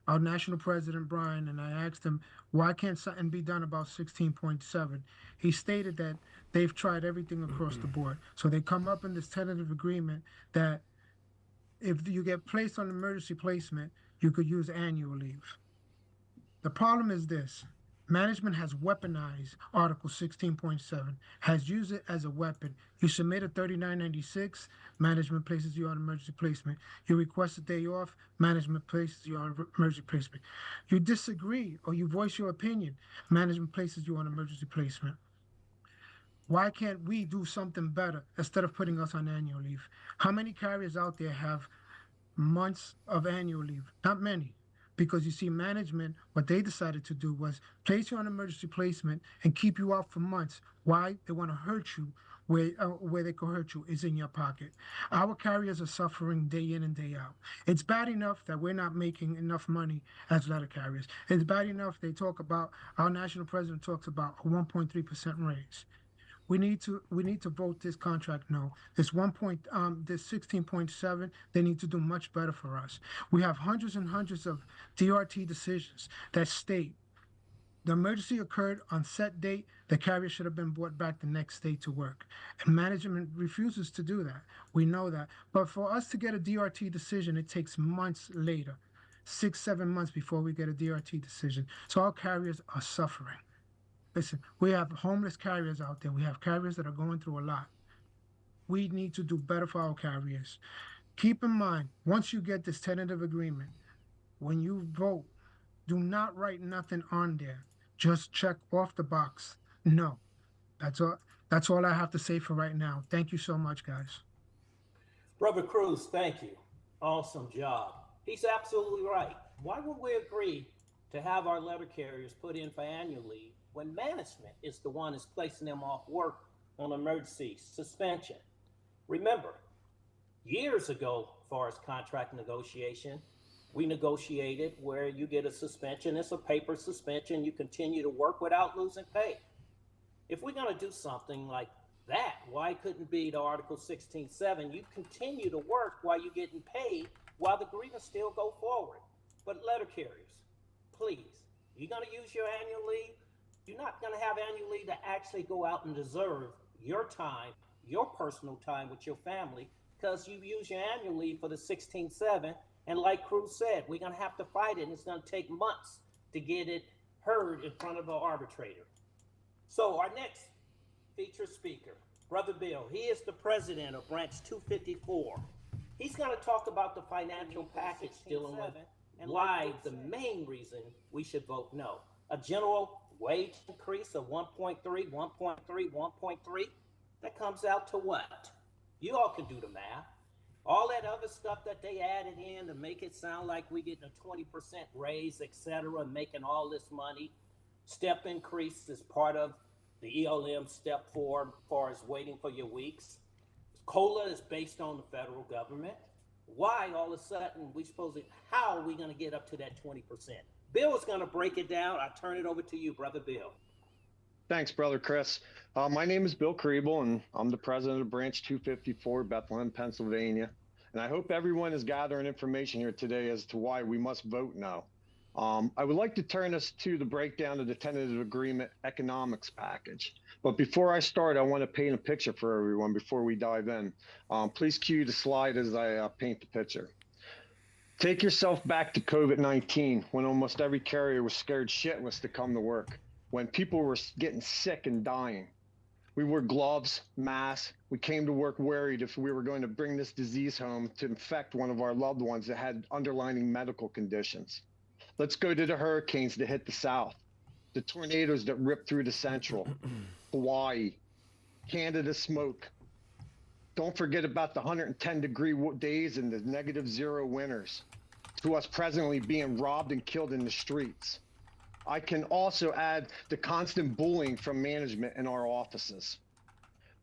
our national president, Brian, and I asked him, why can't something be done about 16.7? He stated that they've tried everything across the board. So they come up in this tentative agreement that if you get placed on emergency placement, you could use annual leave. The problem is this. Management has weaponized Article 16.7, has used it as a weapon. You submit a 3996, management places you on emergency placement. You request a day off, management places you on emergency placement. You disagree or you voice your opinion, management places you on emergency placement. Why can't we do something better instead of putting us on annual leave? How many carriers out there have months of annual leave? Not many. Because you see, management, what they decided to do was place you on emergency placement and keep you out for months. Why? They want to hurt you where they can hurt you is in your pocket. Our carriers are suffering day in and day out. It's bad enough that we're not making enough money as letter carriers. It's bad enough they talk about, our national president talks about a 1.3% raise. We need to vote this contract no. This 16.7, they need to do much better for us. We have hundreds and hundreds of DRT decisions that state the emergency occurred on set date. The carrier should have been brought back the next day to work. And management refuses to do that. We know that. But for us to get a DRT decision, it takes months later, 6, 7 months before we get a DRT decision. So our carriers are suffering. Listen, we have homeless carriers out there. We have carriers that are going through a lot. We need to do better for our carriers. Keep in mind, once you get this tentative agreement, when you vote, do not write nothing on there. Just check off the box. No. That's all. That's all I have to say for right now. Thank you so much, guys. Brother Cruz, thank you. Awesome job. He's absolutely right. Why would we agree to have our letter carriers put in for annual leave when management is the one that's placing them off work on emergency suspension? Remember, years ago, as far as contract negotiation, we negotiated where you get a suspension. It's a paper suspension. You continue to work without losing pay. If we're going to do something like that, why couldn't it be the Article 16.7? You continue to work while you're getting paid while the grievance still go forward. But letter carriers, please, you're going to use your annual leave. You're not going to have annual leave to actually go out and deserve your time, your personal time with your family, because you use your annual leave for the 16.7. And like Cruz said, we're going to have to fight it, and it's going to take months to get it heard in front of an arbitrator. So our next featured speaker, Brother Bill, he is the president of Branch 254. He's going to talk about the financial package dealing with and why the main reason we should vote no. A general wage increase of 1.3, 1.3, 1.3, that comes out to what? You all can do the math. All that other stuff that they added in to make it sound like we getting a 20% raise, etc., making all this money. Step increase is part of the ELM step 4 as far as waiting for your weeks. COLA is based on the federal government. Why all of a sudden how are we going to get up to that 20%? Bill is going to break it down. I turn it over to you, Brother Bill. Thanks, Brother Chris. My name is Bill Kriebel, and I'm the president of Branch 254, Bethlehem, Pennsylvania. And I hope everyone is gathering information here today as to why we must vote no. I would like to turn us to the breakdown of the tentative agreement economics package. But before I start, I want to paint a picture for everyone before we dive in. Please cue the slide as I paint the picture. Take yourself back to COVID-19, when almost every carrier was scared shitless to come to work, when people were getting sick and dying. We wore gloves, masks. We came to work worried if we were going to bring this disease home to infect one of our loved ones that had underlying medical conditions. Let's go to the hurricanes that hit the South, the tornadoes that ripped through the Central, Hawaii, Canada smoke. Don't forget about the 110-degree days and the -0 winters, to us presently being robbed and killed in the streets. I can also add the constant bullying from management in our offices.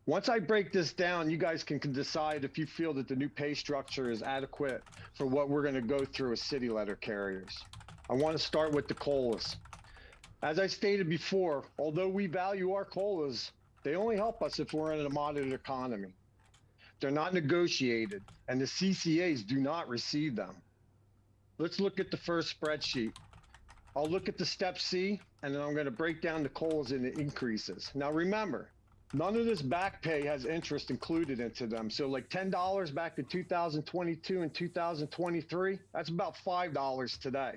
Once I break this down, you guys can decide if you feel that the new pay structure is adequate for what we're going to go through as city letter carriers. I want to start with the COLAs. As I stated before, although we value our COLAs, they only help us if we're in a moderate economy. They're not negotiated, and the CCAs do not receive them. Let's look at the first spreadsheet. I'll look at the step C, and then I'm going to break down the COLAs and the increases. Now remember, none of this back pay has interest included into them. So like $10 back in 2022 and 2023, that's about $5 today.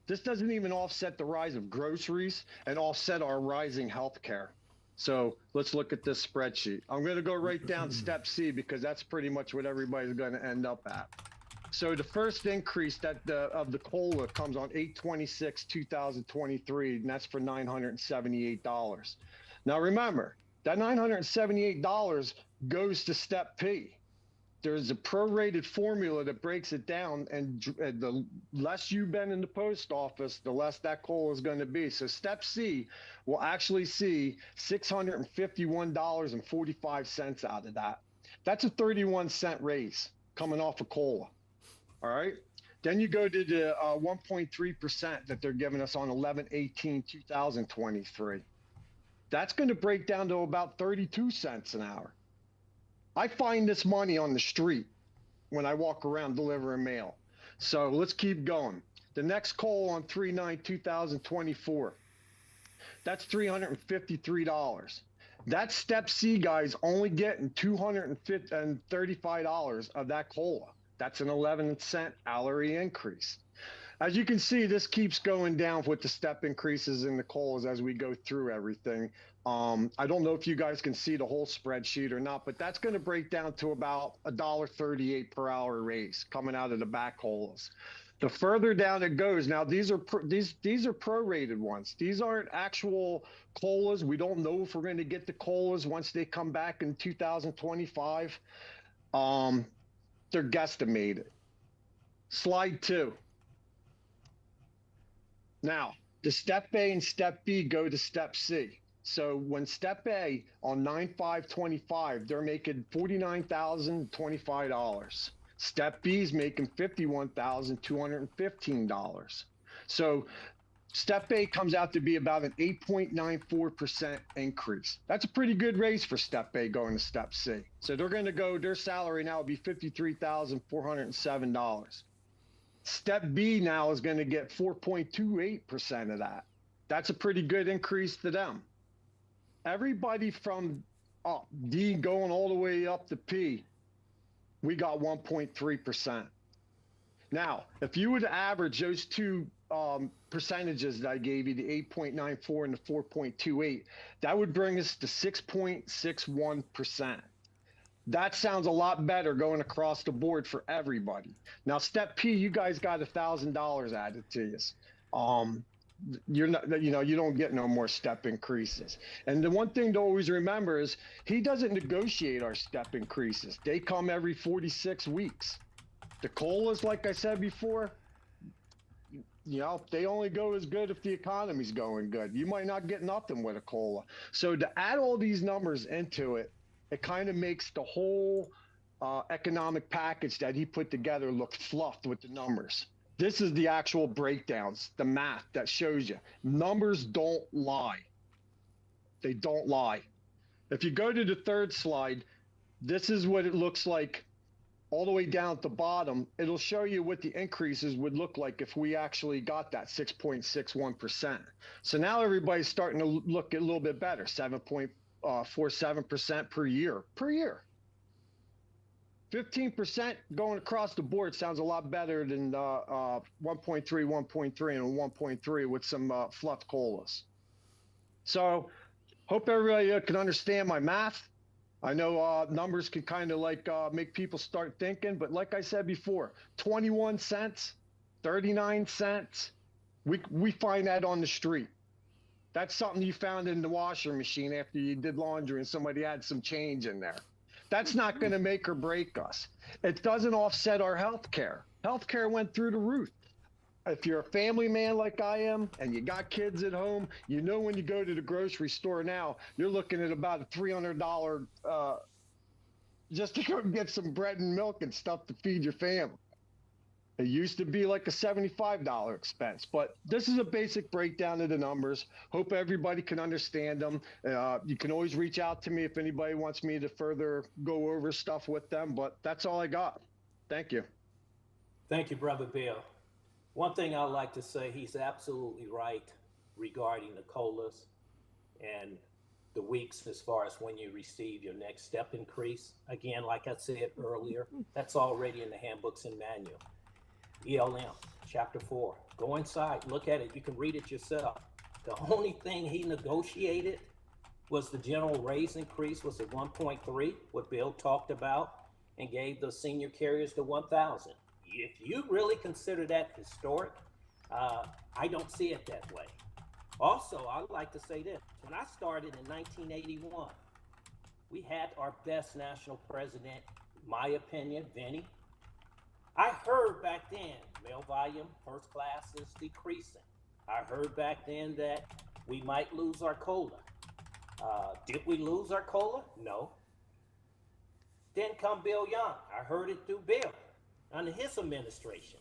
This doesn't even offset the rise of groceries and offset our rising healthcare. So let's look at this spreadsheet. I'm going to go right down step C because that's pretty much what everybody's going to end up at. So the first increase of the COLA comes on 8/26/2023, and that's for $978. Now remember, that $978 goes to step P. There's a prorated formula that breaks it down, and the less you've been in the post office, the less that COLA is going to be. So step C will actually see $651.45 out of that. That's a 31-cent raise coming off of COLA. All right. Then you go to the 1.3% that they're giving us on 11/18/2023. That's going to break down to about 32 cents an hour. I find this money on the street when I walk around delivering mail. So let's keep going. The next COLA on 3/9/2024, that's $353. That step C guy's only getting $235 of that COLA. That's an 11-cent hourly increase. As you can see, this keeps going down with the step increases in the COLAs as we go through everything. I don't know if you guys can see the whole spreadsheet or not, but that's going to break down to about $1.38 per hour raise coming out of the back COLAs. The further down it goes, now these are prorated ones. These aren't actual COLAs. We don't know if we're going to get the COLAs once they come back in 2025. They're guesstimated. Slide 2. Now, the step A and step B go to step C. So when step A on 9/5/25, they're making $49,025. Step B is making $51,215. So step A comes out to be about an 8.94% increase. That's a pretty good raise for step A going to step C. So they're going to go, their salary now will be $53,407. Step B now is going to get 4.28% of that. That's a pretty good increase to them. Everybody from D going all the way up to P, we got 1.3%. Now, if you would average those two percentages that I gave you, the 8.94 and the 4.28, that would bring us to 6.61%. That sounds a lot better going across the board for everybody. Now, step P, you guys got $1,000 added to you. You're not, you don't get no more step increases. And the one thing to always remember is he doesn't negotiate our step increases. They come every 46 weeks. The COLAs, like I said before, they only go as good if the economy's going good. You might not get nothing with a COLA. So to add all these numbers into it, it kind of makes the whole economic package that he put together look fluffed with the numbers. This is the actual breakdowns, the math that shows you. Numbers don't lie. They don't lie. If you go to the third slide, this is what it looks like all the way down at the bottom. It'll show you what the increases would look like if we actually got that 6.61%. So now everybody's starting to look a little bit better, 7.47% per year. 15% going across the board sounds a lot better than 1.3, 1.3, and 1.3 with some fluff COLAs. So hope everybody can understand my math. I know numbers can kind of like make people start thinking, but like I said before, 21 cents, 39 cents, we find that on the street. That's something you found in the washer machine after you did laundry and somebody had some change in there. That's not going to make or break us. It doesn't offset our health care. Health care went through the roof. If you're a family man like I am and you got kids at home, when you go to the grocery store now, you're looking at about a $300 just to go get some bread and milk and stuff to feed your family. It used to be like a $75 expense, but this is a basic breakdown of the numbers. Hope everybody can understand them. You can always reach out to me if anybody wants me to further go over stuff with them, but that's all I got. Thank you. Thank you, Brother Bill. One thing I like to say, he's absolutely right regarding the COLAs and the weeks as far as when you receive your next step increase. Again, like I said earlier, that's already in the handbooks and manual. ELM, chapter 4. Go inside, look at it. You can read it yourself. The only thing he negotiated was the general raise increase was at 1.3, what Bill talked about, and gave the senior carriers the 1,000. If you really consider that historic, I don't see it that way. Also, I'd like to say this. When I started in 1981, we had our best national president, my opinion, Vinny. I heard back then mail volume, first class is decreasing. I heard back then that we might lose our COLA. Did we lose our COLA? No. Then come Bill Young. I heard it through Bill under his administration.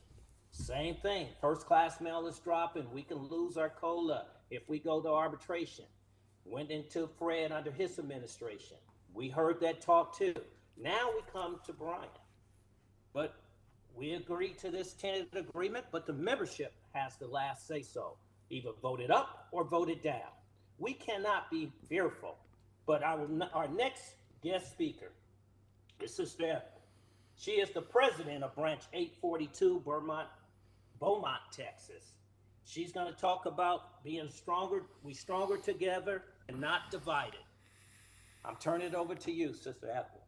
Same thing. First class mail is dropping. We can lose our COLA if we go to arbitration. Went into Fred under his administration. We heard that talk too. Now we come to Brian. But we agreed to this tentative agreement, but the membership has the last say so. Either vote it up or vote it down. We cannot be fearful. But our next guest speaker is Sister Ethel. She is the president of Branch 842, Beaumont, Texas. She's going to talk about being stronger, we stronger together and not divided. I'm turning it over to you, Sister Ethel.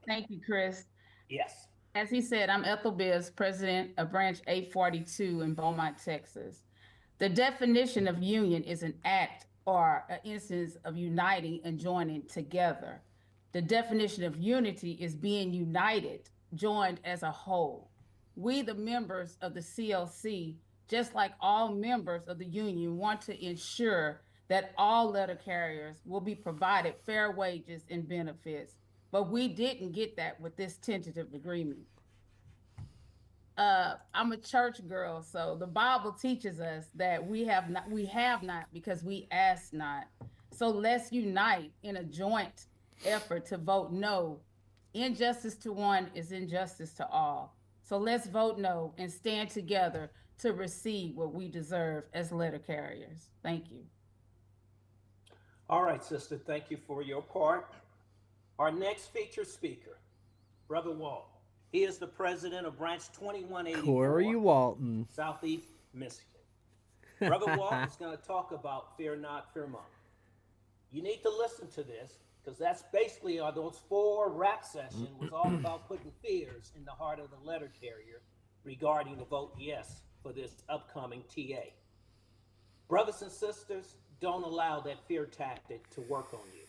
Thank you, Chris. Yes. As he said, I'm Ethel Bibbs, president of Branch 842 in Beaumont, Texas. The definition of union is an act or an instance of uniting and joining together. The definition of unity is being united, joined as a whole. We, the members of the CLC, just like all members of the union, want to ensure that all letter carriers will be provided fair wages and benefits, but we didn't get that with this tentative agreement. I'm a church girl, so the Bible teaches us that we have not because we ask not. So let's unite in a joint effort to vote no. Injustice to one is injustice to all. So let's vote no and stand together to receive what we deserve as letter carriers. Thank you. All right, sister, thank you for your part. Our next featured speaker, Brother Walt. He is the president of Branch 2184, Corey Walton, Southeast Michigan. Brother Walt is going to talk about fear not, fear-mongering. You need to listen to this because that's basically those 4 rap sessions was all about putting fears in the heart of the letter carrier regarding the vote yes for this upcoming TA. Brothers and sisters, don't allow that fear tactic to work on you.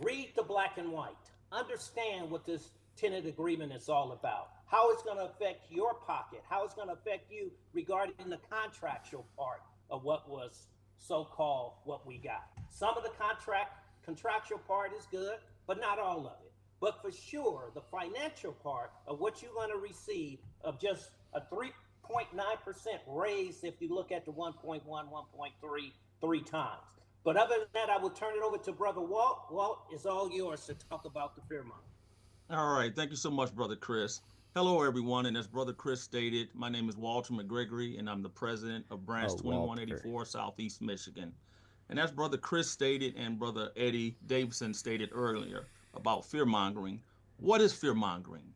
Read the black and white. Understand what this tenant agreement is all about. How it's going to affect your pocket. How it's going to affect you regarding the contractual part of what was so-called what we got. Some of the contractual part is good, but not all of it. But for sure, the financial part of what you're going to receive of just a 3.9% raise if you look at the 1.1, 1.3, 3 times. But other than that, I will turn it over to Brother Walt. Walt, it's all yours to talk about the fear-mongering. All right. Thank you so much, Brother Chris. Hello, everyone. And as Brother Chris stated, my name is Walter McGregory, and I'm the president of Branch 2184, Southeast Michigan. And as Brother Chris stated and Brother Eddie Davidson stated earlier about fear-mongering, what is fear-mongering?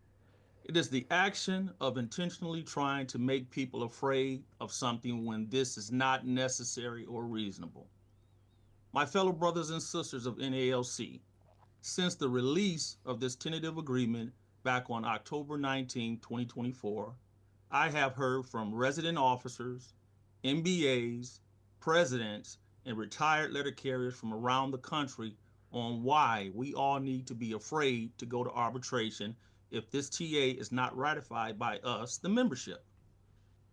It is the action of intentionally trying to make people afraid of something when this is not necessary or reasonable. My fellow brothers and sisters of NALC, since the release of this tentative agreement back on October 19, 2024, I have heard from resident officers, MBAs, presidents, and retired letter carriers from around the country on why we all need to be afraid to go to arbitration if this TA is not ratified by us, the membership.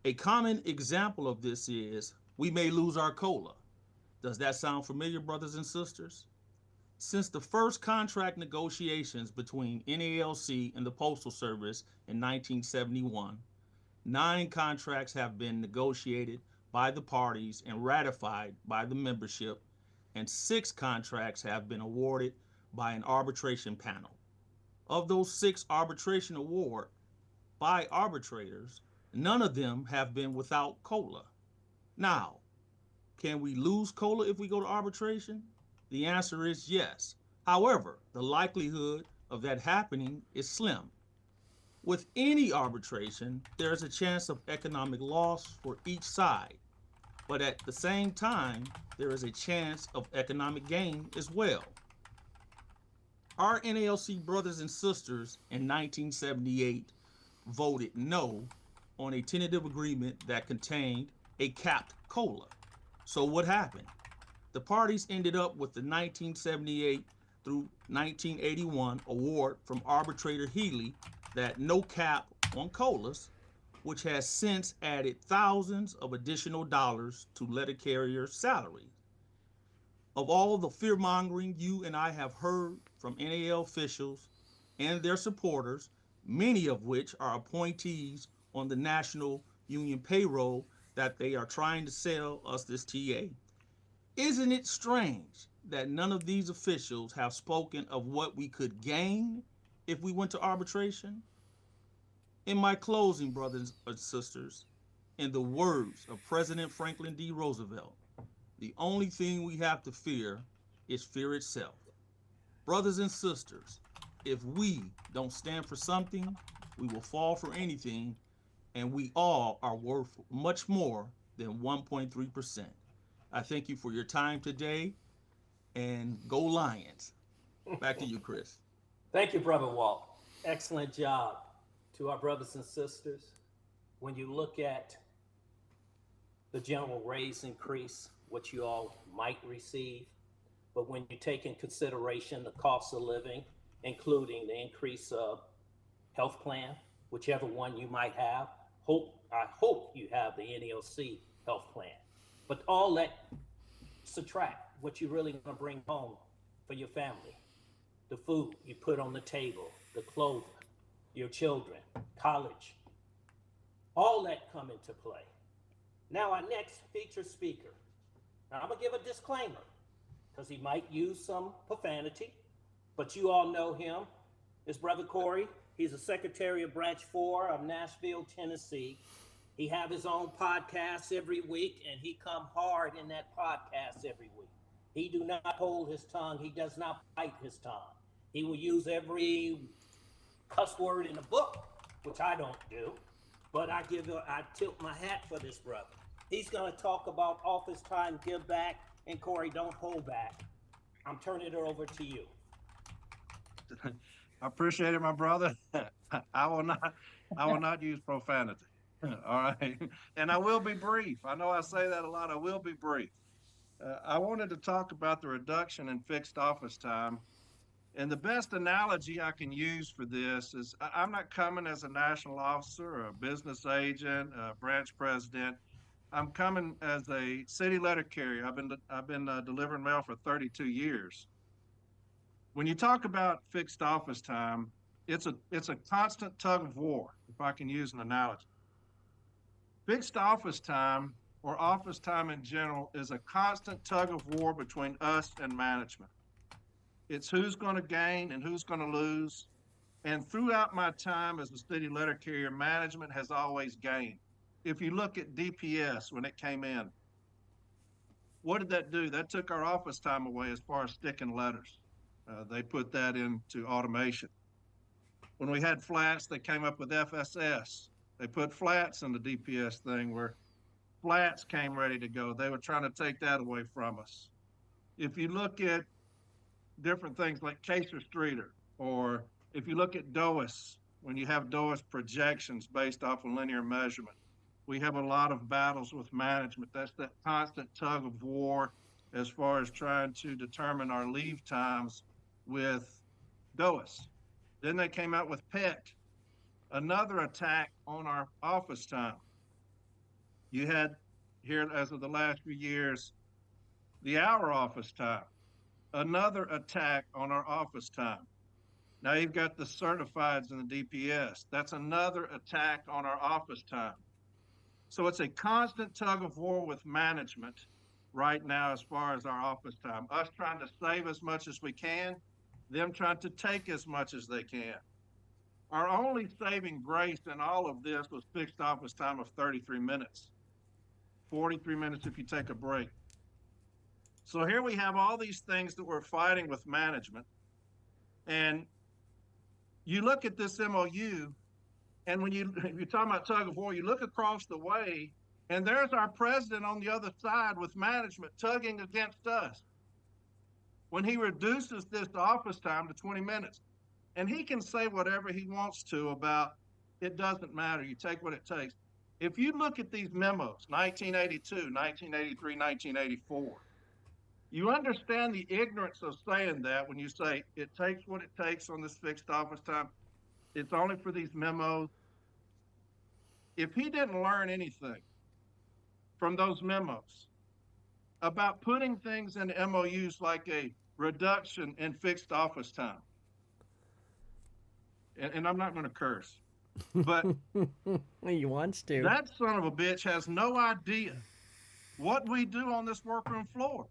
A common example of this is we may lose our COLA. Does that sound familiar, brothers and sisters? Since the first contract negotiations between NALC and the Postal Service in 1971, 9 contracts have been negotiated by the parties and ratified by the membership, and 6 contracts have been awarded by an arbitration panel. Of those 6 arbitration awards by arbitrators, None of them have been without COLA. Now, can we lose COLA if we go to arbitration? The answer is yes. However, the likelihood of that happening is slim. With any arbitration, there is a chance of economic loss for each side, but at the same time, there is a chance of economic gain as well. Our NALC brothers and sisters in 1978 voted no on a tentative agreement that contained a capped COLA. So what happened? The parties ended up with the 1978 through 1981 award from arbitrator Healy that no cap on COLAs, which has since added thousands of additional dollars to letter carrier salaries. Of all the fear mongering you and I have heard from NAL officials and their supporters, many of which are appointees on the national union payroll that they are trying to sell us this TA, isn't it strange that none of these officials have spoken of what we could gain if we went to arbitration? In my closing, brothers and sisters, in the words of President Franklin D. Roosevelt, the only thing we have to fear is fear itself. Brothers and sisters, if we don't stand for something, we will fall for anything, and we all are worth much more than 1.3%. I thank you for your time today, and go Lions. Back to you, Chris. Thank you, Brother Walt. Excellent job. To our brothers and sisters, when you look at the general raise increase, what you all might receive, but when you take in consideration the cost of living, including the increase of health plan, whichever one you might have, I hope you have the NELC health plan. But all that subtract what you really gonna bring home for your family. The food you put on the table, the clothing, your children, college, all that come into play. Now our next featured speaker. Now I'm gonna give a disclaimer because he might use some profanity, but you all know him. His brother Corey. He's a secretary of Branch 4 of Nashville, Tennessee. He have his own podcast every week, and he come hard in that podcast every week. He do not hold his tongue. He does not bite his tongue. He will use every cuss word in the book, which I don't do, but I tilt my hat for this brother. He's gonna talk about office time, give back, and Corey, don't hold back. I'm turning it over to you. I appreciate it, my brother. I will not use profanity. All right. And I will be brief. I know I say that a lot. I will be brief. I wanted to talk about the reduction in fixed office time. And the best analogy I can use for this is I'm not coming as a national officer or a business agent, a branch president. I'm coming as a city letter carrier. I've been delivering mail for 32 years. When you talk about fixed office time, it's a constant tug of war, if I can use an analogy. Fixed office time, or office time in general, is a constant tug of war between us and management. It's who's going to gain and who's going to lose. And throughout my time as a city letter carrier, management has always gained. If you look at DPS when it came in, what did that do? That took our office time away as far as sticking letters. They put that into automation. When we had flats, they came up with FSS. They put flats in the DPS thing where flats came ready to go. They were trying to take that away from us. If you look at different things like Caser Streeter, or if you look at DOIS, when you have DOIS projections based off of linear measurement, we have a lot of battles with management. That's that constant tug of war as far as trying to determine our leave times with DOIS. Then they came out with PET, another attack on our office time. You had here, as of the last few years, the hour office time, another attack on our office time. Now you've got the certifieds in the DPS. That's another attack on our office time. So it's a constant tug of war with management right now as far as our office time. Us trying to save as much as we can, them trying to take as much as they can. Our only saving grace in all of this was fixed office time of 33 minutes, 43 minutes if you take a break. So here we have all these things that we're fighting with management. And you look at this MOU, and when you're talking about tug of war, you look across the way, and there's our president on the other side with management tugging against us when he reduces this office time to 20 minutes. And he can say whatever he wants to about it doesn't matter. You take what it takes. If you look at these memos, 1982, 1983, 1984, you understand the ignorance of saying that when you say it takes what it takes on this fixed office time. It's only for these memos. If he didn't learn anything from those memos about putting things in MOUs like a reduction in fixed office time, and I'm not going to curse, but He wants to. that son of a bitch has no idea what we do on this workroom floor.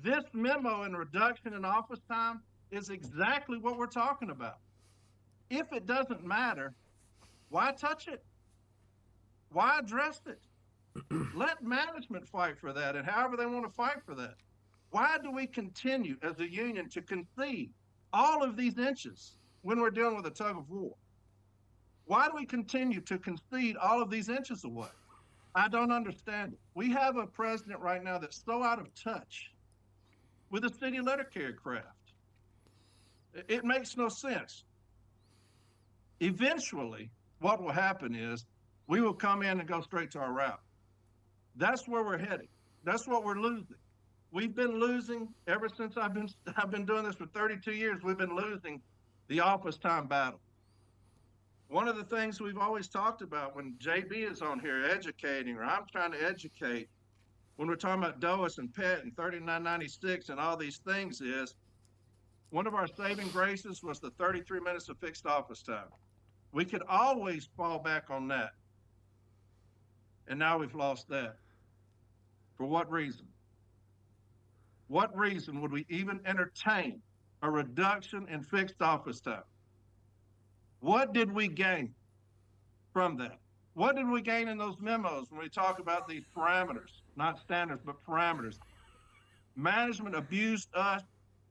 This memo in reduction in office time is exactly what we're talking about. If it doesn't matter, why touch it? Why address it? Let management fight for that, and however they want to fight for that. Why do we continue as a union to concede all of these inches when we're dealing with a tug of war? Why do we continue to concede all of these inches away? I don't understand it. We have a president right now that's so out of touch with the city letter carrier craft. It makes no sense. Eventually, what will happen is we will come in and go straight to our route. That's where we're heading. That's what we're losing. We've been losing ever since I've been doing this for 32 years. We've been losing the office time battle. One of the things we've always talked about when JB is on here educating, or I'm trying to educate, when we're talking about DOAS and PET and 3996 and all these things, is one of our saving graces was the 33 minutes of fixed office time. We could always fall back on that. And now we've lost that. For what reason? What reason would we even entertain a reduction in fixed office time? What did we gain from that? What did we gain in those memos when we talk about these parameters, not standards, but parameters? Management abused us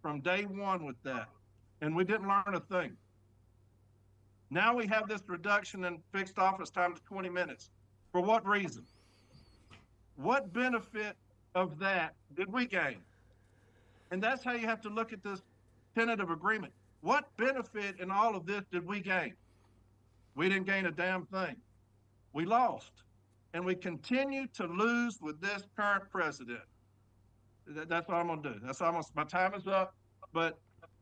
from day one with that, and we didn't learn a thing. Now we have this reduction in fixed office time to 20 minutes. For what reason? What benefit of that did we gain? And that's how you have to look at this tentative agreement. What benefit in all of this did we gain? We didn't gain a damn thing. We lost. And we continue to lose with this current president. That's what I'm going to do. That's almost, my time is up. But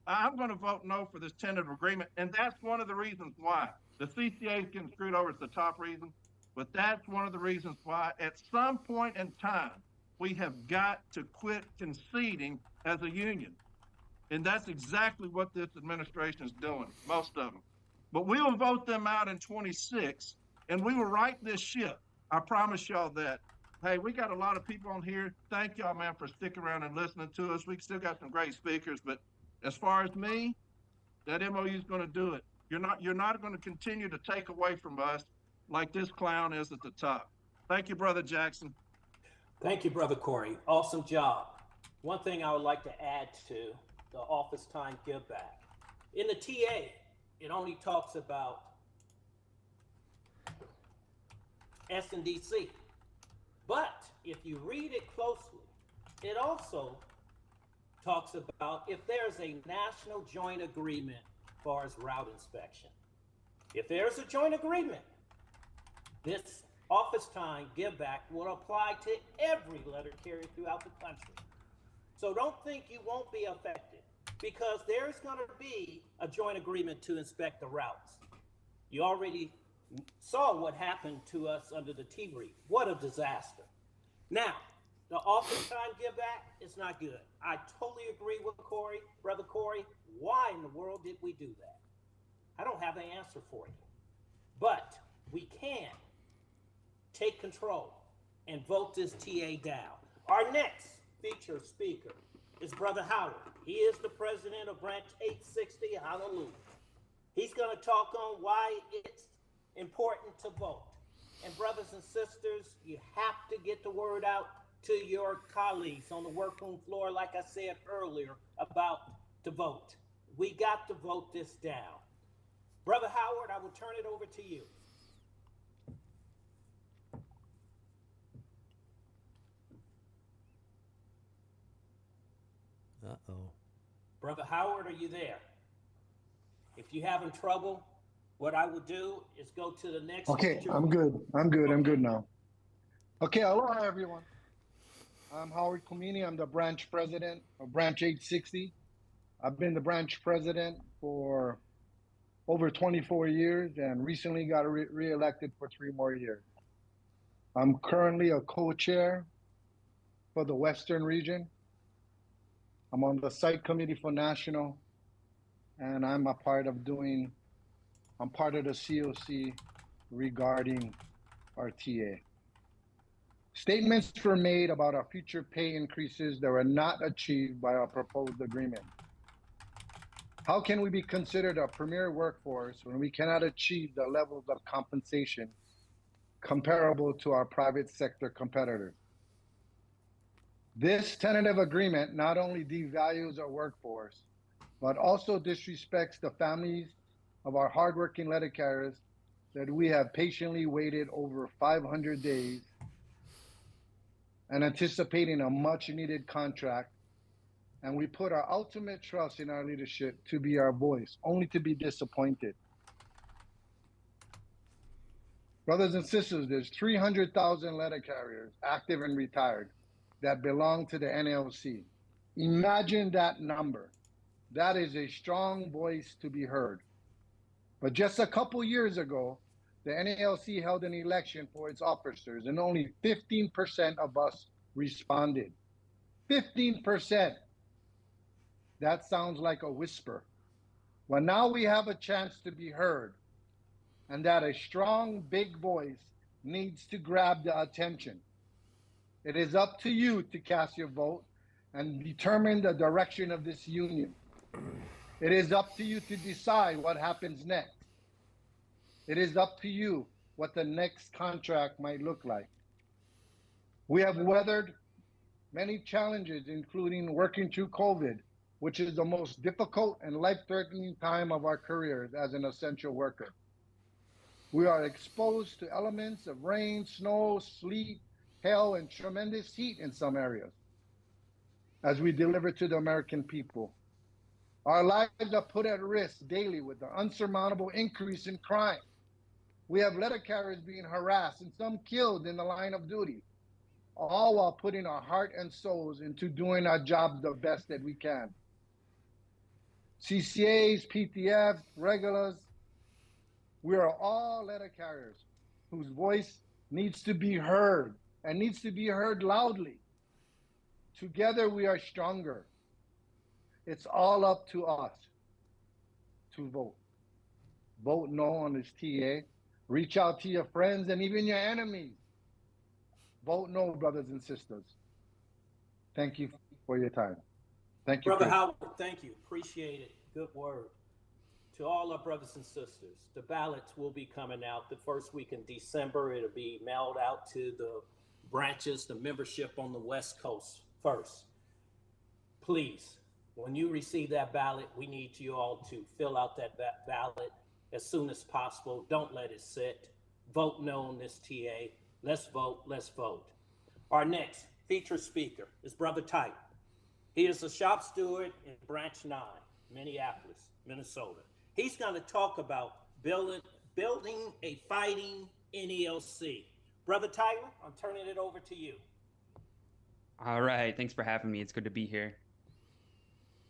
I'm going to vote no for this tentative agreement. And that's one of the reasons why. The CCA is getting screwed over. It's the top reason. But that's one of the reasons why at some point in time, we have got to quit conceding as a union. And that's exactly what this administration is doing, most of them. But we will vote them out in 26, and we will right this ship. I promise y'all that. Hey, we got a lot of people on here. Thank y'all, man, for sticking around and listening to us. We still got some great speakers, but as far as me, that MOU is going to do it. You're not going to continue to take away from us like this clown is at the top. Thank you, Brother Jackson. Thank you, Brother Corey. Awesome job. One thing I would like to add to the office time give back. In the TA, it only talks about S&DC. But if you read it closely, it also talks about if there's a national joint agreement as far as route inspection. If there's a joint agreement, this office time give back will apply to every letter carrier throughout the country. So don't think you won't be affected, because there's going to be a joint agreement to inspect the routes. You already saw what happened to us under the T-Reef. What a disaster. Now, the office time give back is not good. I totally agree with Corey, Brother Corey. Why in the world did we do that? I don't have an answer for you. But we can take control and vote this TA down. Our next featured speaker is Brother Howard. He is the president of Branch 860. Hallelujah. He's going to talk on why it's important to vote. And brothers and sisters, you have to get the word out to your colleagues on the workroom floor, like I said earlier, about to vote. We got to vote this down. Brother Howard, I will turn it over to you. Uh-oh. Brother Howard, are you there? If you're having trouble, what I will do is go to the next. Okay, I'm good. I'm good now. Okay, aloha everyone. I'm Howard Kumini. I'm the branch president of Branch 860. I've been the branch president for over 24 years and recently got re-elected for 3 more years. I'm currently a co-chair for the Western region. I'm on the site committee for national, and I'm part of the COC regarding our TA. Statements were made about our future pay increases that were not achieved by our proposed agreement. How can we be considered a premier workforce when we cannot achieve the levels of compensation comparable to our private sector competitors? This tentative agreement not only devalues our workforce, but also disrespects the families of our hardworking letter carriers that we have patiently waited over 500 days and anticipating a much needed contract. And we put our ultimate trust in our leadership to be our voice, only to be disappointed. Brothers and sisters, there's 300,000 letter carriers, active and retired, that belong to the NLC. Imagine that number. That is a strong voice to be heard. But just a couple years ago, the NALC held an election for its officers, and only 15% of us responded. 15%. That sounds like a whisper. Well, now we have a chance to be heard, and that a strong, big voice needs to grab the attention. It is up to you to cast your vote and determine the direction of this union. It is up to you to decide what happens next. It is up to you what the next contract might look like. We have weathered many challenges, including working through COVID, which is the most difficult and life-threatening time of our careers as an essential worker. We are exposed to elements of rain, snow, sleet, hail, and tremendous heat in some areas as we deliver to the American people. Our lives are put at risk daily with the unsurmountable increase in crime. We have letter carriers being harassed and some killed in the line of duty, all while putting our heart and souls into doing our jobs the best that we can. CCAs, PTFs, regulars, we are all letter carriers whose voice needs to be heard and needs to be heard loudly. Together we are stronger. It's all up to us to vote. Vote no on this TA. Reach out to your friends and even your enemies. Vote no, brothers and sisters. Thank you for your time. Thank you. Brother Howard, thank you. Appreciate it. Good word. To all our brothers and sisters, the ballots will be coming out the first week in December. It'll be mailed out to the branches, the membership on the West Coast first. Please, when you receive that ballot, we need you all to fill out that ballot as soon as possible. Don't let it sit. Vote no on this TA. Let's vote. Let's vote. Our next featured speaker is Brother Type. He is a shop steward in Branch 9, Minneapolis, Minnesota. He's going to talk about building a fighting NELC. Brother Tyler, I'm turning it over to you. All right. Thanks for having me. It's good to be here.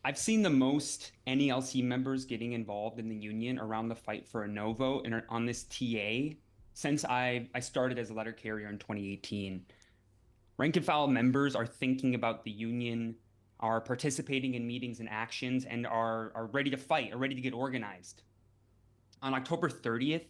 I've seen the most NELC members getting involved in the union around the fight for a no vote and on this TA since I started as a letter carrier in 2018. Rank and file members are thinking about the union, are participating in meetings and actions, and are ready to fight, are ready to get organized. On October 30th,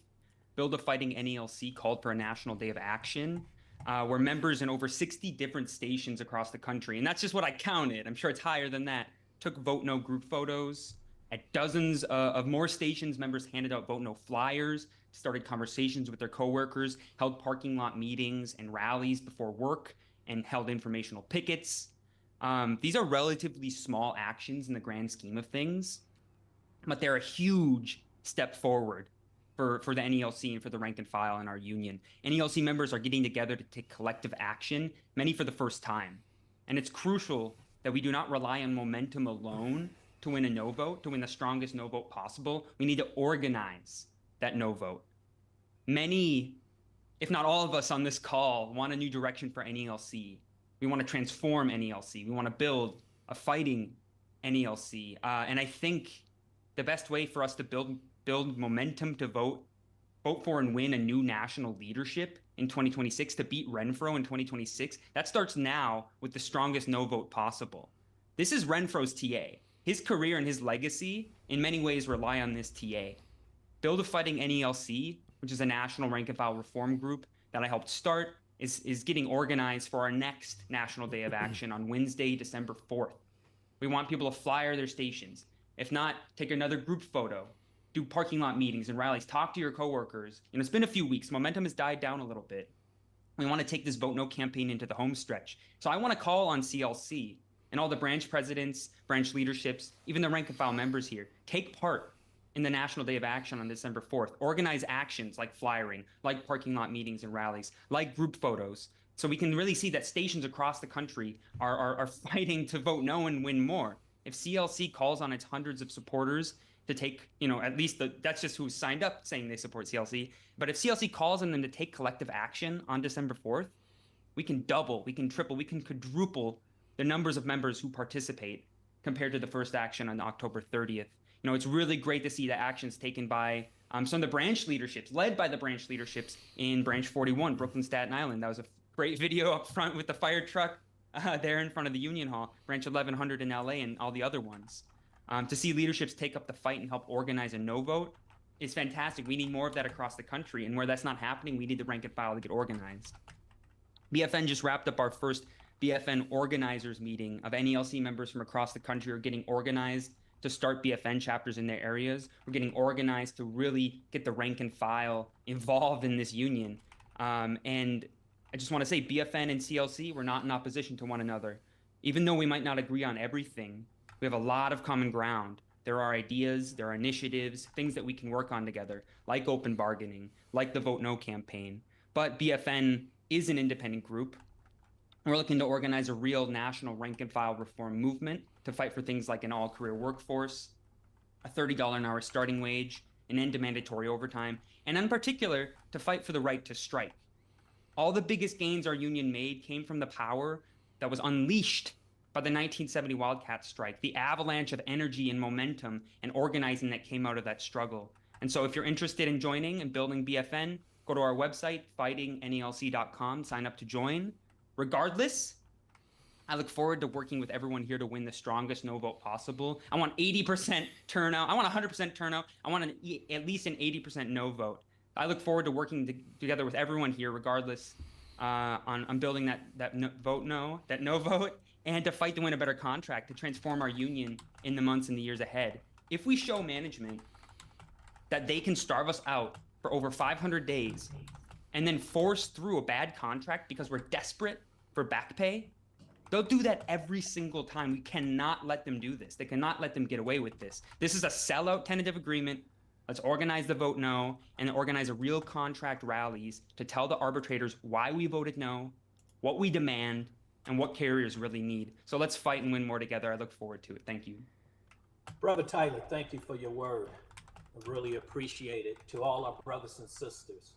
Build a Fighting NELC called for a national day of action where members in over 60 different stations across the country, and that's just what I counted, I'm sure it's higher than that, took vote no group photos At dozens of more stations, members handed out vote no flyers, started conversations with their coworkers, held parking lot meetings and rallies before work, and held informational pickets. These are relatively small actions in the grand scheme of things, but they're a huge step forward for the NELC and for the rank and file in our union. NELC members are getting together to take collective action, many for the first time. And it's crucial that we do not rely on momentum alone to win a no vote, to win the strongest no vote possible. We need to organize that no vote. Many, if not all of us on this call, want a new direction for NELC. We want to transform NELC. We want to build a fighting NELC. And I think the best way for us to build momentum to vote for and win a new national leadership in 2026, to beat Renfro in 2026, that starts now with the strongest no vote possible. This is Renfro's TA. His career and his legacy in many ways rely on this TA. Build a Fighting NELC, which is a national rank and file reform group that I helped start, is getting organized for our next National Day of Action on Wednesday, December 4th. We want people to flyer their stations. If not, take another group photo, do parking lot meetings and rallies, talk to your coworkers. It's been a few weeks. Momentum has died down a little bit. We want to take this Vote No campaign into the home stretch. So I want to call on CLC and all the branch presidents, branch leaderships, even the rank and file members here, take part in the National Day of Action on December 4th. Organize actions like flyering, like parking lot meetings and rallies, like group photos, so we can really see that stations across the country are fighting to vote no and win more. If CLC calls on its hundreds of supporters to take, at least that's just who signed up saying they support CLC. But if CLC calls on them to take collective action on December 4th, we can double, we can triple, we can quadruple the numbers of members who participate compared to the first action on October 30th. It's really great to see the actions taken by some of the branch leaderships, led by the branch leaderships in Branch 41, Brooklyn, Staten Island. That was a great video up front with the fire truck there in front of the Union Hall, Branch 1100 in LA, and all the other ones. To see leaderships take up the fight and help organize a no vote is fantastic. We need more of that across the country, and where that's not happening, we need the rank and file to get organized. BFN just wrapped up our first BFN organizers meeting of NELC members from across the country are getting organized to start BFN chapters in their areas. We're getting organized to really get the rank and file involved in this union. And I just want to say BFN and CLC, we're not in opposition to one another. Even though we might not agree on everything, we have a lot of common ground. There are ideas, there are initiatives, things that we can work on together, like open bargaining, like the Vote No campaign. But BFN is an independent group. We're looking to organize a real national rank and file reform movement to fight for things like an all-career workforce, a $30 an hour starting wage, an end to mandatory overtime, and in particular, to fight for the right to strike. All the biggest gains our union made came from the power that was unleashed by the 1970 Wildcat strike, the avalanche of energy and momentum and organizing that came out of that struggle. And so if you're interested in joining and building BFN, go to our website, fightingnelc.com, sign up to join. Regardless, I look forward to working with everyone here to win the strongest no vote possible. I want 80% turnout. I want 100% turnout. I want at least an 80% no vote. I look forward to working together with everyone here, regardless, on building that no vote, and to fight to win a better contract, to transform our union in the months and the years ahead. If we show management that they can starve us out for over 500 days and then force through a bad contract because we're desperate for back pay, they'll do that every single time. We cannot let them do this. They cannot let them get away with this. This is a sellout tentative agreement. Let's organize the vote no and organize a real contract rallies to tell the arbitrators why we voted no, what we demand, and what carriers really need. So let's fight and win more together. I look forward to it. Thank you. Brother Tyler, thank you for your word. I really appreciate it. To all our brothers and sisters,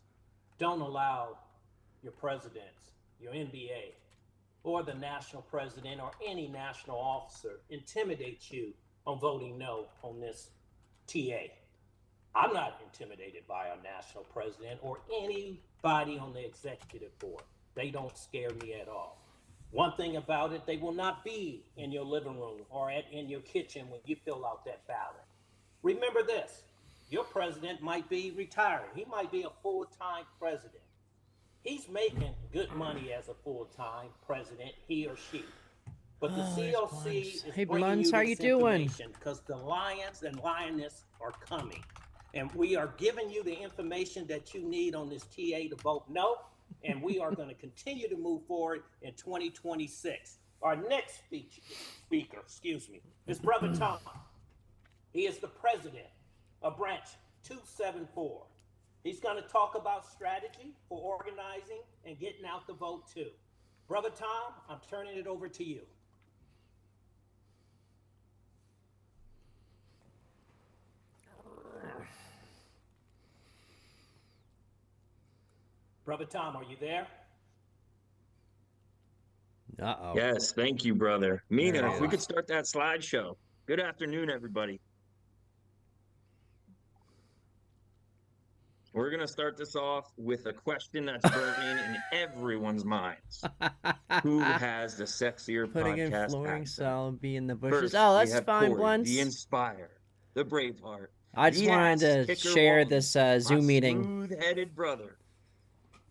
don't allow your presidents, your NBA, or the national president or any national officer intimidate you on voting no on this TA. I'm not intimidated by our national president or anybody on the executive board. They don't scare me at all. One thing about it, they will not be in your living room or in your kitchen when you fill out that ballot. Remember this, your president might be retiring. He might be a full-time president. He's making good money as a full-time president, he or she. But the Oh, there's COC Blunts. is Hey, bringing Blunts, you how this you doing? information because the lions and lioness are coming. And we are giving you the information that you need on this TA to vote no. And we are going to continue to move forward in 2026. Our next speaker, is Brother Tom. He is the president of Branch 274. He's going to talk about strategy for organizing and getting out the vote too. Brother Tom, I'm turning it over to you. Brother Tom, are you there? Uh-oh. Yes, thank you, brother. Mina, There if he we is. could start that slideshow. Good afternoon, everybody. We're going to start this off with a question that's burning in everyone's minds. Who has the sexier Putting in podcast flooring accent? solid be in the bushes. First, Oh, we that's have fine, Corey, Blunts. the Inspire, the Braveheart, I just the wanted to ass kicker share Walton, this my Zoom meeting. smooth-headed brother.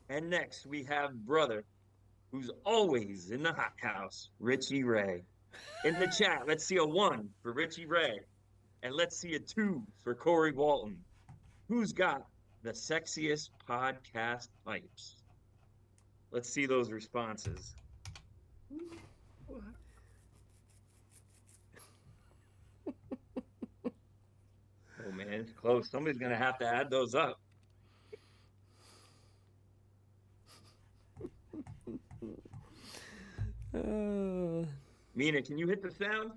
And next, we have brother, who's always in the hot house, Richie Ray. In the chat, let's see a 1 for Richie Ray. And let's see a 2 for Corey Walton. Who's got the sexiest podcast pipes? Let's see those responses. Oh man, it's close. Somebody's gonna have to add those up. Mina, can you hit the sound?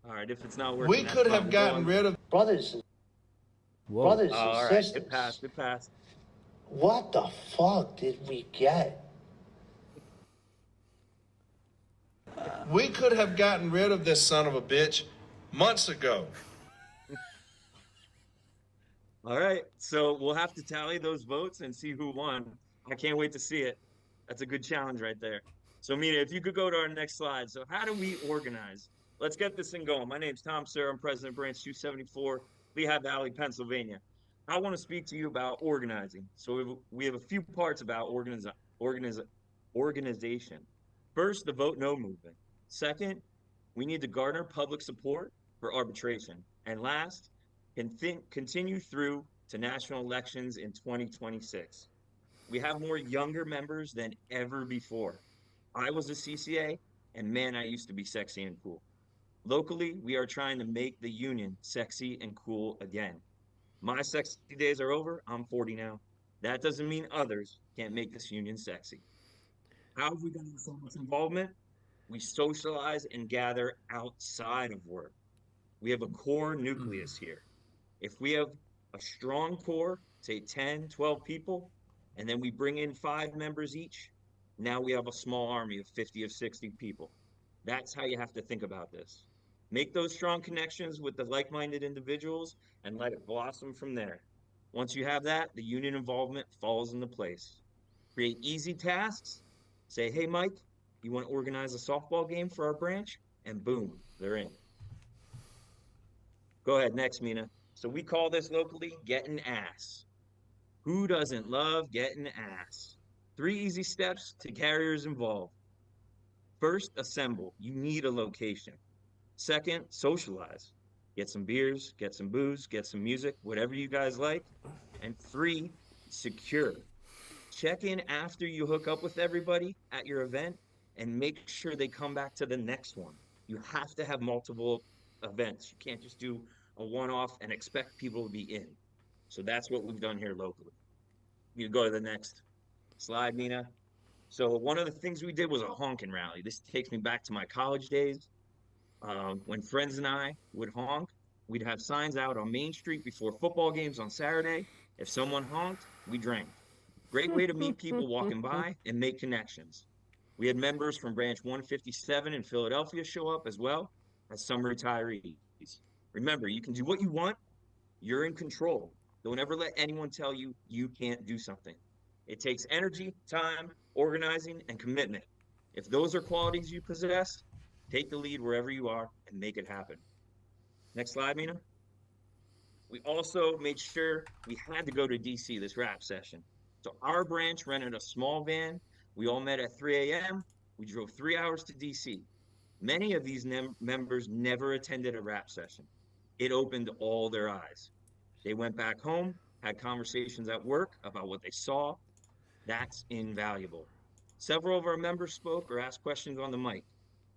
All right, if it's not working, We could have gotten rid of brothers All and right, sisters. it passed. It passed. What the fuck did we get? We could have gotten rid of this son of a bitch months ago. All right, so we'll have to tally those votes and see who won. I can't wait to see it. That's a good challenge right there. So, Mina, if you could go to our next slide. So, how do we organize? Let's get this thing going. My name's Tom Sir. I'm president of Branch 274, Lehigh Valley, Pennsylvania. I want to speak to you about organizing. So, we have a few parts about organization. First, the Vote No movement. Second, we need to garner public support for arbitration. And last, continue through to national elections in 2026. We have more younger members than ever before. I was a CCA, and man, I used to be sexy and cool. Locally, we are trying to make the union sexy and cool again. My sexy days are over. I'm 40 now. That doesn't mean others can't make this union sexy. How have we done so much involvement? We socialize and gather outside of work. We have a core nucleus here. If we have a strong core, say 10, 12 people, and then we bring in 5 members each, now we have a small army of 50 or 60 people. That's how you have to think about this. Make those strong connections with the like-minded individuals and let it blossom from there. Once you have that, the union involvement falls into place. Create easy tasks. Say, hey, Mike, you want to organize a softball game for our branch? And boom, they're in. Go ahead, next, Mina. So we call this locally getting ass. Who doesn't love getting ass? 3 easy steps to carriers involved. First, assemble. You need a location. Second, socialize. Get some beers, get some booze, get some music, whatever you guys like. And 3, secure. Check in after you hook up with everybody at your event and make sure they come back to the next one. You have to have multiple events. You can't just do a one-off and expect people to be in. So that's what we've done here locally. You go to the next slide, Mina. So one of the things we did was a honking rally. This takes me back to my college days. When friends and I would honk, we'd have signs out on Main Street before football games on Saturday. If someone honked, we drank. Great way to meet people walking by and make connections. We had members from Branch 157 in Philadelphia show up as well as some retirees. Remember, you can do what you want. You're in control. Don't ever let anyone tell you you can't do something. It takes energy, time, organizing, and commitment. If those are qualities you possess, take the lead wherever you are and make it happen. Next slide, Mina. We also made sure we had to go to DC this rap session. So our branch rented a small van. We all met at 3 a.m. We drove 3 hours to DC. Many of these members never attended a rap session. It opened all their eyes. They went back home, had conversations at work about what they saw. That's invaluable. Several of our members spoke or asked questions on the mic.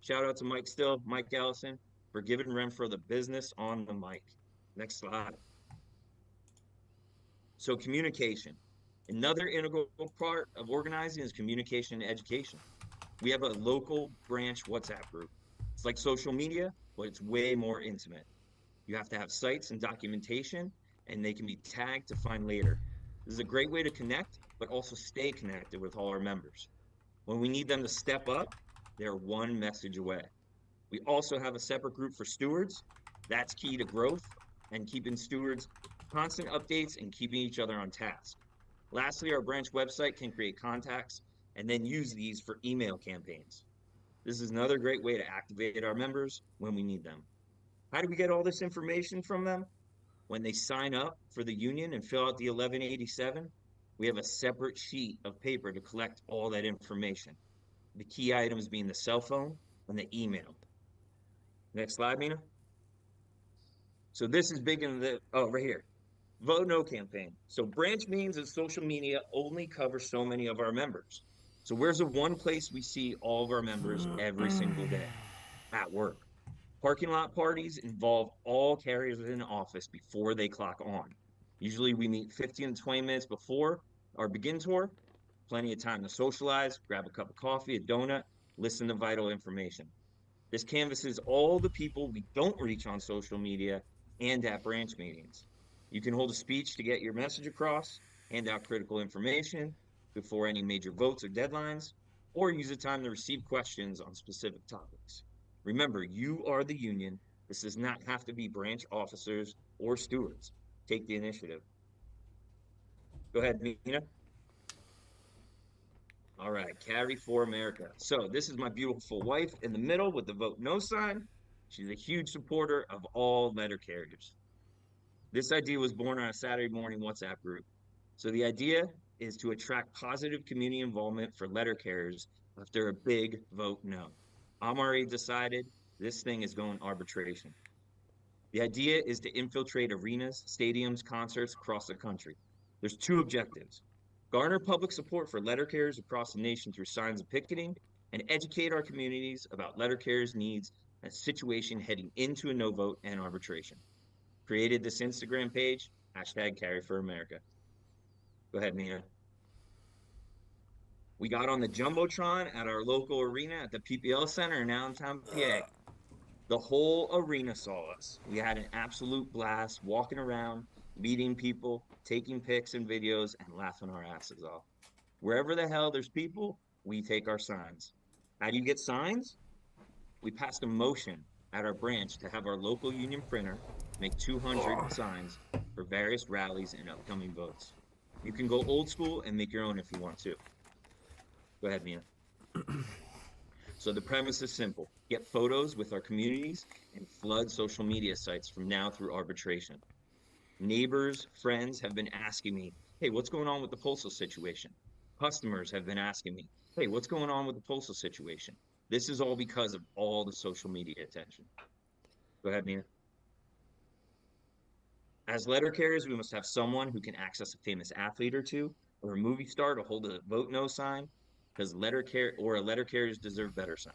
Shout out to Mike Still, Mike Allison, for giving Renfro the business on the mic. Next slide. So communication. Another integral part of organizing is communication and education. We have a local branch WhatsApp group. It's like social media, but it's way more intimate. You have to have sites and documentation, and they can be tagged to find later. This is a great way to connect, but also stay connected with all our members. When we need them to step up, they're one message away. We also have a separate group for stewards. That's key to growth and keeping stewards constant updates and keeping each other on task. Lastly, our branch website can create contacts and then use these for email campaigns. This is another great way to activate our members when we need them. How do we get all this information from them? When they sign up for the union and fill out the 1187, we have a separate sheet of paper to collect all that information. The key items being the cell phone and the email. Next slide, Mina. So this is big in the, right here. Vote No campaign. So branch meetings and social media only cover so many of our members. So where's the one place we see all of our members every single day? At work. Parking lot parties involve all carriers in office before they clock on. Usually we meet 15 to 20 minutes before our begin tour. Plenty of time to socialize, grab a cup of coffee, a donut, listen to vital information. This canvasses all the people we don't reach on social media and at branch meetings. You can hold a speech to get your message across, hand out critical information before any major votes or deadlines, or use the time to receive questions on specific topics. Remember, you are the union. This does not have to be branch officers or stewards. Take the initiative. Go ahead, Nina. All right, Carry for America. So this is my beautiful wife in the middle with the Vote No sign. She's a huge supporter of all letter carriers. This idea was born on a Saturday morning WhatsApp group. So the idea is to attract positive community involvement for letter carriers after a big vote no. I'm already decided this thing is going arbitration. The idea is to infiltrate arenas, stadiums, concerts across the country. There's two objectives. Garner public support for letter carriers across the nation through signs of picketing, and educate our communities about letter carriers' needs and situation heading into a no vote and arbitration. Created this Instagram page, #Carry for America. Go ahead, Nina. We got on the Jumbotron at our local arena at the PPL Center in Allentown, PA. The whole arena saw us. We had an absolute blast walking around, meeting people, taking pics and videos, and laughing our asses off. Wherever the hell there's people, we take our signs. How do you get signs? We passed a motion at our branch to have our local union printer make 200 signs for various rallies and upcoming votes. You can go old school and make your own if you want to. Go ahead, Mia. So the premise is simple. Get photos with our communities and flood social media sites from now through arbitration. Neighbors, friends have been asking me, hey, what's going on with the postal situation? Customers have been asking me, hey, what's going on with the postal situation? This is all because of all the social media attention. Go ahead, Nina. As letter carriers, we must have someone who can access a famous athlete or two, or a movie star to hold a Vote No sign, because letter carriers deserve better sign.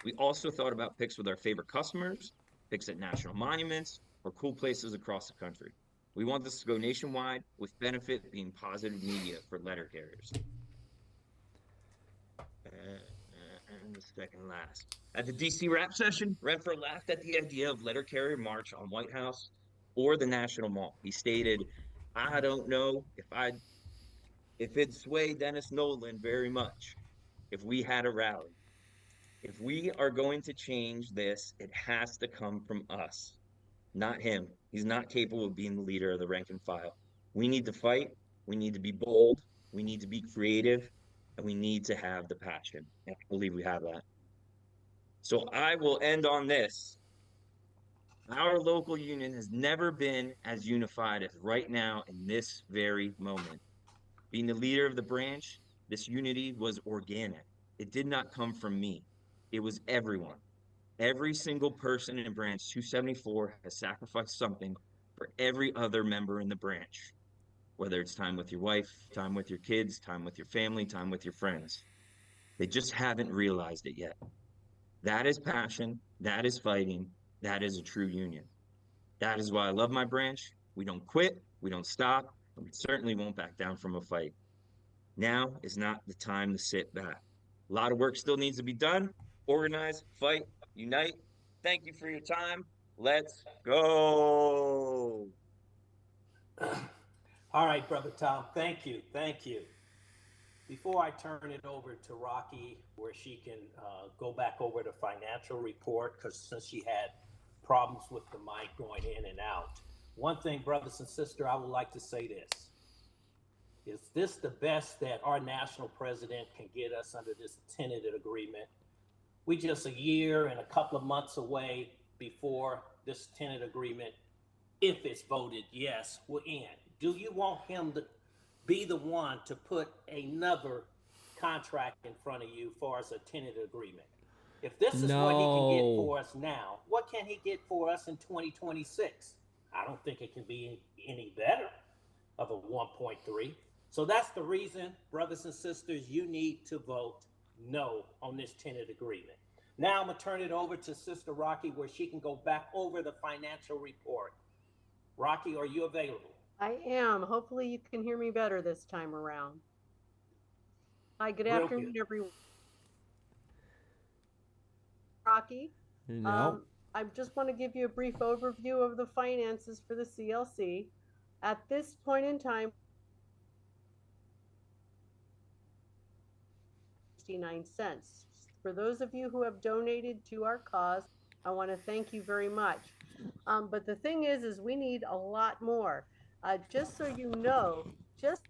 We also thought about pics with our favorite customers, pics at national monuments, or cool places across the country. We want this to go nationwide, with benefit being positive media for letter carriers. And the second last. At the DC rap session, Renfro laughed at the idea of letter carrier march on White House or the National Mall. He stated, I don't know if it'd sway Dennis Nolan very much if we had a rally. If we are going to change this, it has to come from us, not him. He's not capable of being the leader of the rank and file. We need to fight. We need to be bold. We need to be creative. And we need to have the passion. And I believe we have that. So I will end on this. Our local union has never been as unified as right now in this very moment. Being the leader of the branch, this unity was organic. It did not come from me. It was everyone. Every single person in branch 274 has sacrificed something for every other member in the branch, whether it's time with your wife, time with your kids, time with your family, time with your friends. They just haven't realized it yet. That is passion. That is fighting. That is a true union. That is why I love my branch. We don't quit. We don't stop. And we certainly won't back down from a fight. Now is not the time to sit back. A lot of work still needs to be done. Organize, fight, unite. Thank you for your time. Let's go. All right, Brother Tom, thank you. Thank you. Before I turn it over to Rocky, where she can go back over the financial report, because since she had problems with the mic going in and out, one thing, brothers and sisters, I would like to say this. Is this the best that our national president can get us under this tentative agreement? We just a year and a couple of months away before this tentative agreement, if it's voted yes, will end. Do you want him to be the one to put another contract in front of you for as a tentative agreement? If this is what he can get for us now, what can he get for us in 2026? I don't think it can be any better of a 1.3. So that's the reason, brothers and sisters, you need to vote no on this tentative agreement. Now I'm going to turn it over to Sister Rocky, where she can go back over the financial report. Rocky, are you available? I am. Hopefully you can hear me better this time around. Hi, good Real afternoon, good. everyone. Rocky, No. I just want to give you a brief overview of the finances for the CLC. At this point in time, 69 cents. For those of you who have donated to our cause, I want to thank you very much. But the thing is we need a lot more. Just so you know, just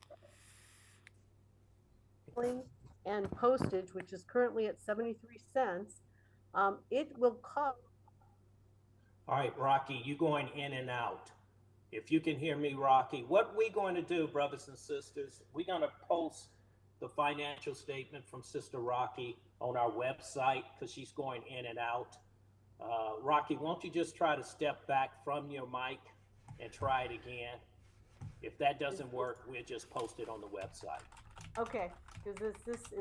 and postage, which is currently at 73 cents, it will cost. All right, Rocky, you going in and out. If you can hear me, Rocky, what we going to do, brothers and sisters, we're going to post the financial statement from Sister Rocky on our website because she's going in and out. Rocky, won't you just try to step back from your mic and try it again? If that doesn't work, we'll just post it on the website. Okay, is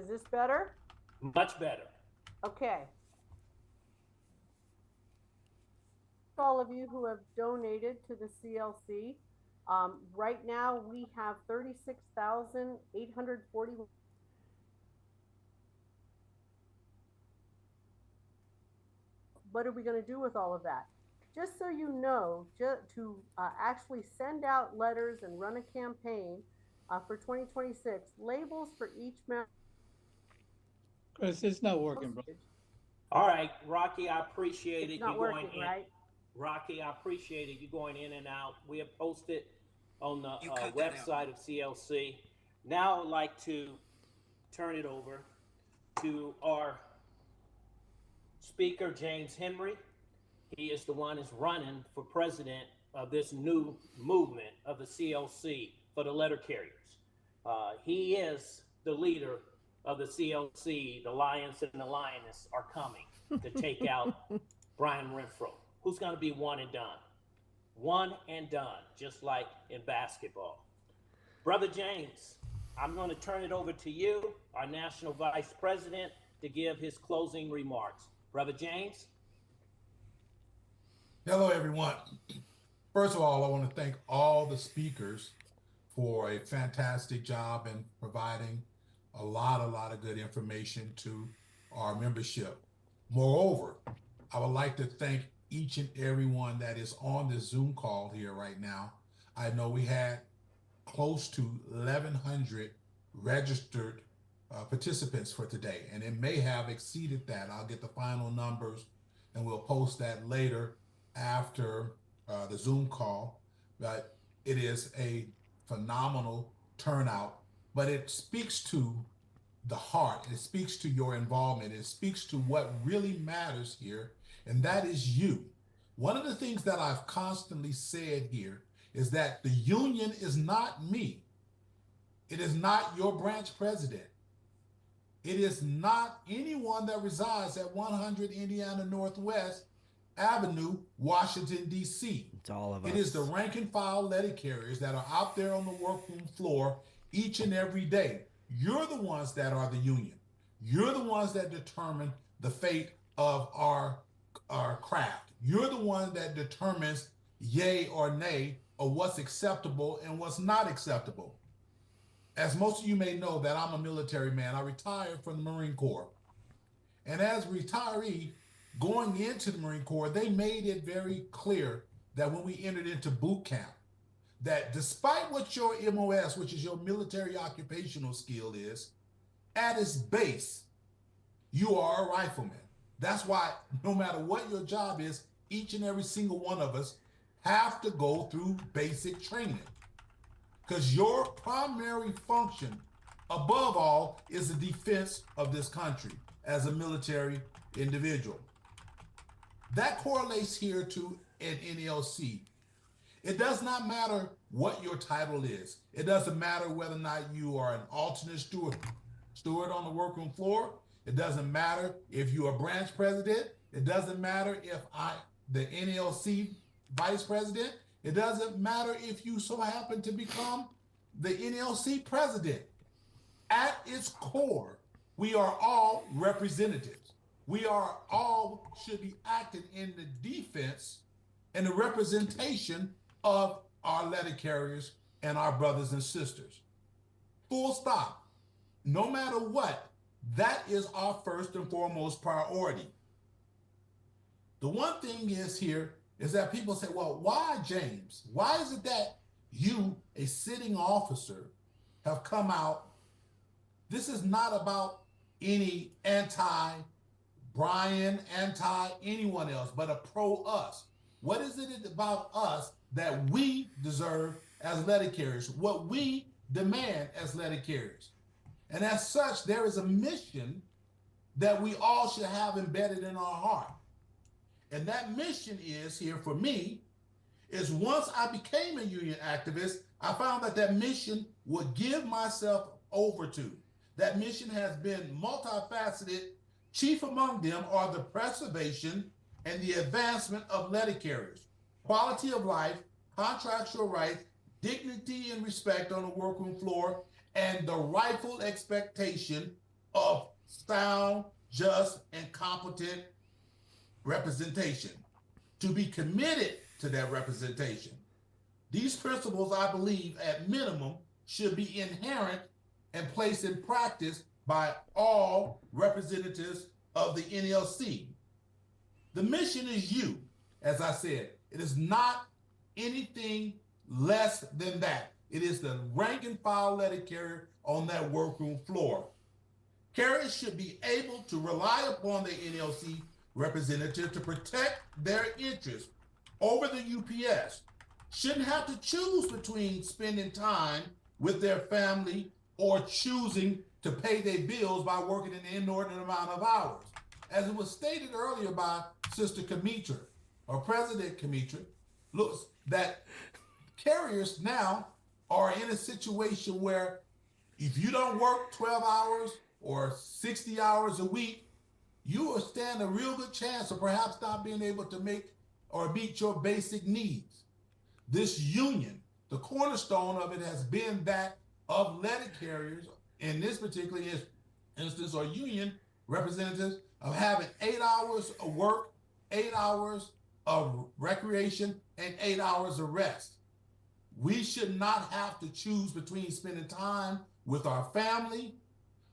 this better? Much better. Okay. All of you who have donated to the CLC, right now we have 36,840. What are we going to do with all of that? Just so you know, to actually send out letters and run a campaign for 2026, labels for each member. Chris, it's not working, bro. All right, Rocky, I appreciate it. It's not you working, going in. right? Rocky, I appreciate it. You going in and out. We have posted on the website of CLC. Now I'd like to turn it over to our speaker, James Henry. He is the one who's running for president of this new movement of the CLC for the letter carriers. He is the leader of the CLC. The Lions and the Lioness are coming to take out Brian Renfro, who's going to be one and done. One and done, just like in basketball. Brother James, I'm going to turn it over to you, our national vice president, to give his closing remarks. Brother James? Hello, everyone. First of all, I want to thank all the speakers for a fantastic job in providing a lot of good information to our membership. Moreover, I would like to thank each and every one that is on this Zoom call here right now. I know we had close to 1,100 registered participants for today, and it may have exceeded that. I'll get the final numbers and we'll post that later after the Zoom call. But it is a phenomenal turnout, but it speaks to the heart. It speaks to your involvement. It speaks to what really matters here, and that is you. One of the things that I've constantly said here is that the union is not me. It is not your branch president. It is not anyone that resides at 100 Indiana Northwest Avenue, Washington, D.C. It's all of us. It is the rank and file letter carriers that are out there on the workroom floor each and every day. You're the ones that are the union. You're the ones that determine the fate of our craft. You're the one that determines yay or nay of what's acceptable and what's not acceptable. As most of you may know, that I'm a military man. I retired from the Marine Corps. And as a retiree, going into the Marine Corps, they made it very clear that when we entered into boot camp, that despite what your MOS, which is your military occupational skill is, at its base, you are a rifleman. That's why no matter what your job is, each and every single one of us have to go through basic training. Because your primary function, above all, is the defense of this country as a military individual. That correlates here to an NLC. It does not matter what your title is. It doesn't matter whether or not you are an alternate steward on the workroom floor. It doesn't matter if you're a branch president. It doesn't matter if the NLC vice president. It doesn't matter if you so happen to become the NLC president. At its core, we are all representatives. We are all should be acting in the defense and the representation of our letter carriers and our brothers and sisters. Full stop. No matter what, that is our first and foremost priority. The one thing is here is that people say, well, why James? Why is it that you, a sitting officer, have come out? This is not about any anti-Brian, anti-anyone else, but a pro-us. What is it about us that we deserve as letter carriers? What we demand as letter carriers? And as such, there is a mission that we all should have embedded in our heart. And that mission is here for me is once I became a union activist, I found that that mission would give myself over to. That mission has been multifaceted. Chief among them are the preservation and the advancement of letter carriers, quality of life, contractual rights, dignity and respect on the workroom floor, and the rightful expectation of sound, just, and competent representation, to be committed to that representation. These principles, I believe, at minimum, should be inherent and placed in practice by all representatives of the NLC. The mission is you, as I said. It is not anything less than that. It is the rank and file letter carrier on that workroom floor. Carriers should be able to rely upon the NLC representative to protect their interests over the UPS. Shouldn't have to choose between spending time with their family or choosing to pay their bills by working an inordinate amount of hours. As it was stated earlier by Sister Kamitra, or President Kamitra, looks that carriers now are in a situation where if you don't work 12 hours or 60 hours a week, you will stand a real good chance of perhaps not being able to make or meet your basic needs. This union, the cornerstone of it has been that of letter carriers, in this particular instance, or union representatives, of having 8 hours of work, 8 hours of recreation, and 8 hours of rest. We should not have to choose between spending time with our family,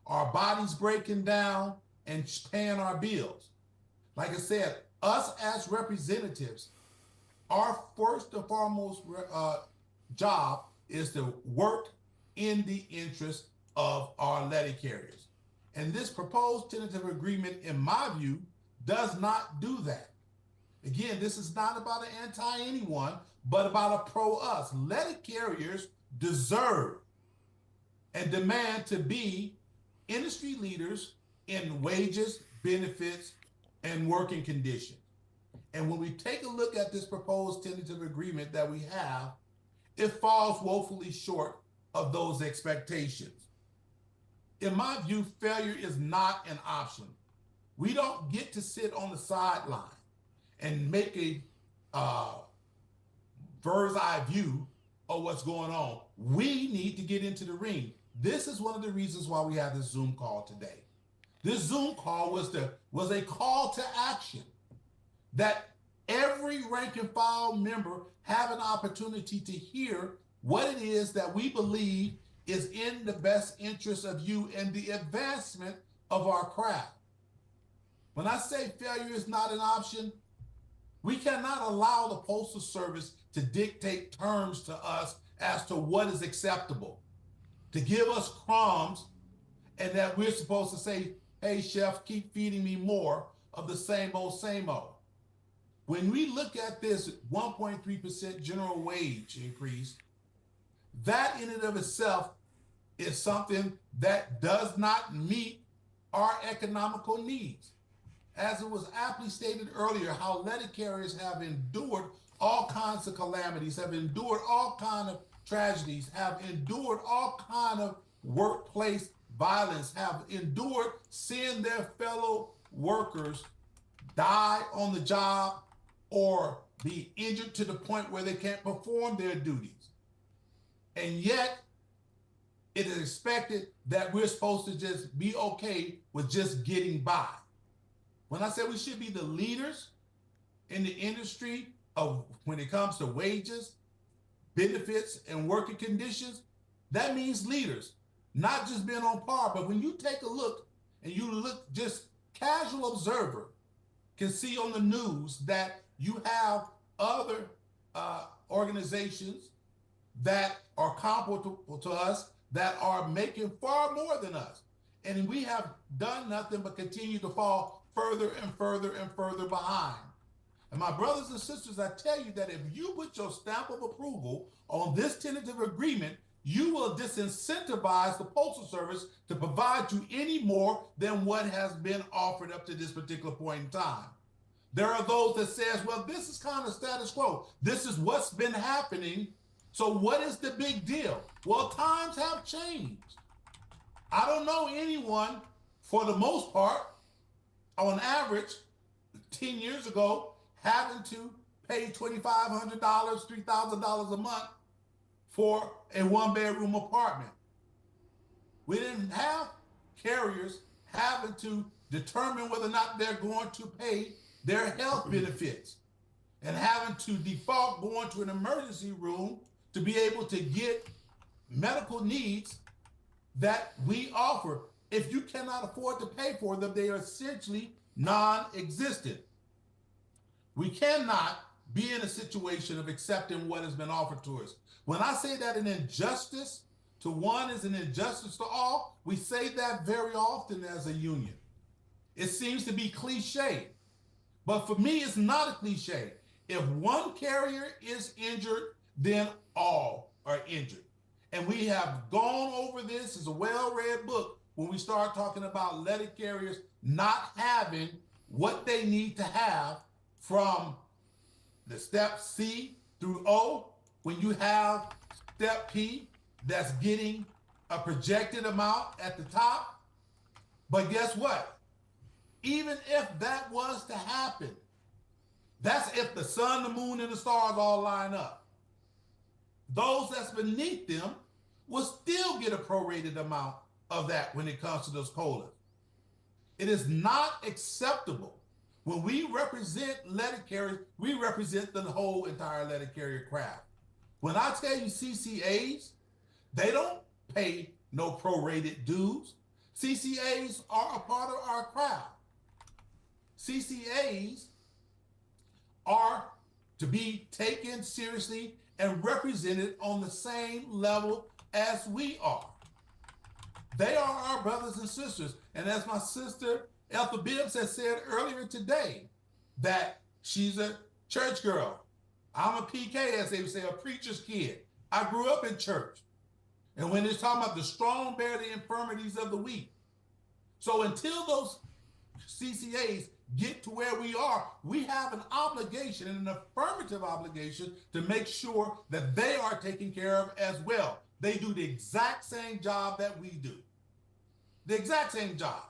our bodies breaking down, and paying our bills. Like I said, us as representatives, our first and foremost job is to work in the interest of our letter carriers. And this proposed tentative agreement, in my view, does not do that. Again, this is not about an anti-anyone, but about a pro-us. Letter carriers deserve and demand to be industry leaders in wages, benefits, and working conditions. And when we take a look at this proposed tentative agreement that we have, it falls woefully short of those expectations. In my view, failure is not an option. We don't get to sit on the sideline and make a bird's eye view of what's going on. We need to get into the ring. This is one of the reasons why we have this Zoom call today. This Zoom call was a call to action that every rank and file member have an opportunity to hear what it is that we believe is in the best interest of you and the advancement of our craft. When I say failure is not an option, we cannot allow the Postal Service to dictate terms to us as to what is acceptable, to give us crumbs, and that we're supposed to say, hey, chef, keep feeding me more of the same old, same old. When we look at this 1.3% general wage increase, that in and of itself is something that does not meet our economical needs. As it was aptly stated earlier, how letter carriers have endured all kinds of calamities, have endured all kinds of tragedies, have endured all kinds of workplace violence, have endured seeing their fellow workers die on the job or be injured to the point where they can't perform their duties. And yet, it is expected that we're supposed to just be okay with just getting by. When I say we should be the leaders in the industry of when it comes to wages, benefits, and working conditions, that means leaders, not just being on par. But when you take a look and you look, just casual observer can see on the news that you have other organizations that are comparable to us that are making far more than us. And we have done nothing but continue to fall further and further and further behind. And my brothers and sisters, I tell you that if you put your stamp of approval on this tentative agreement, you will disincentivize the Postal Service to provide you any more than what has been offered up to this particular point in time. There are those that says, well, this is kind of status quo. This is what's been happening. So what is the big deal? Well, times have changed. I don't know anyone, for the most part, on average, 10 years ago, having to pay $2,500, $3,000 a month for a one-bedroom apartment. We didn't have carriers having to determine whether or not they're going to pay their health benefits and having to default going to an emergency room to be able to get medical needs that we offer. If you cannot afford to pay for them, they are essentially non-existent. We cannot be in a situation of accepting what has been offered to us. When I say that an injustice to one is an injustice to all, we say that very often as a union. It seems to be cliche, but for me, it's not a cliche. If one carrier is injured, then all are injured. And we have gone over this as a well-read book when we start talking about letter carriers not having what they need to have from the step C through O. When you have step P that's getting a projected amount at the top. But guess what? Even if that was to happen, that's if the sun, the moon, and the stars all line up. Those that's beneath them will still get a prorated amount of that when it comes to those COLAs. It is not acceptable. When we represent letter carriers, we represent the whole entire letter carrier craft. When I tell you CCAs, they don't pay no prorated dues. CCAs are a part of our craft. CCAs are to be taken seriously and represented on the same level as we are. They are our brothers and sisters. And as my sister Ethel Bibbs has said earlier today, that she's a church girl. I'm a PK, as they would say, a preacher's kid. I grew up in church. And when it's talking about the strong bear the infirmities of the weak. So until those CCAs get to where we are, we have an obligation, an affirmative obligation, to make sure that they are taken care of as well. They do the exact same job that we do. The exact same job.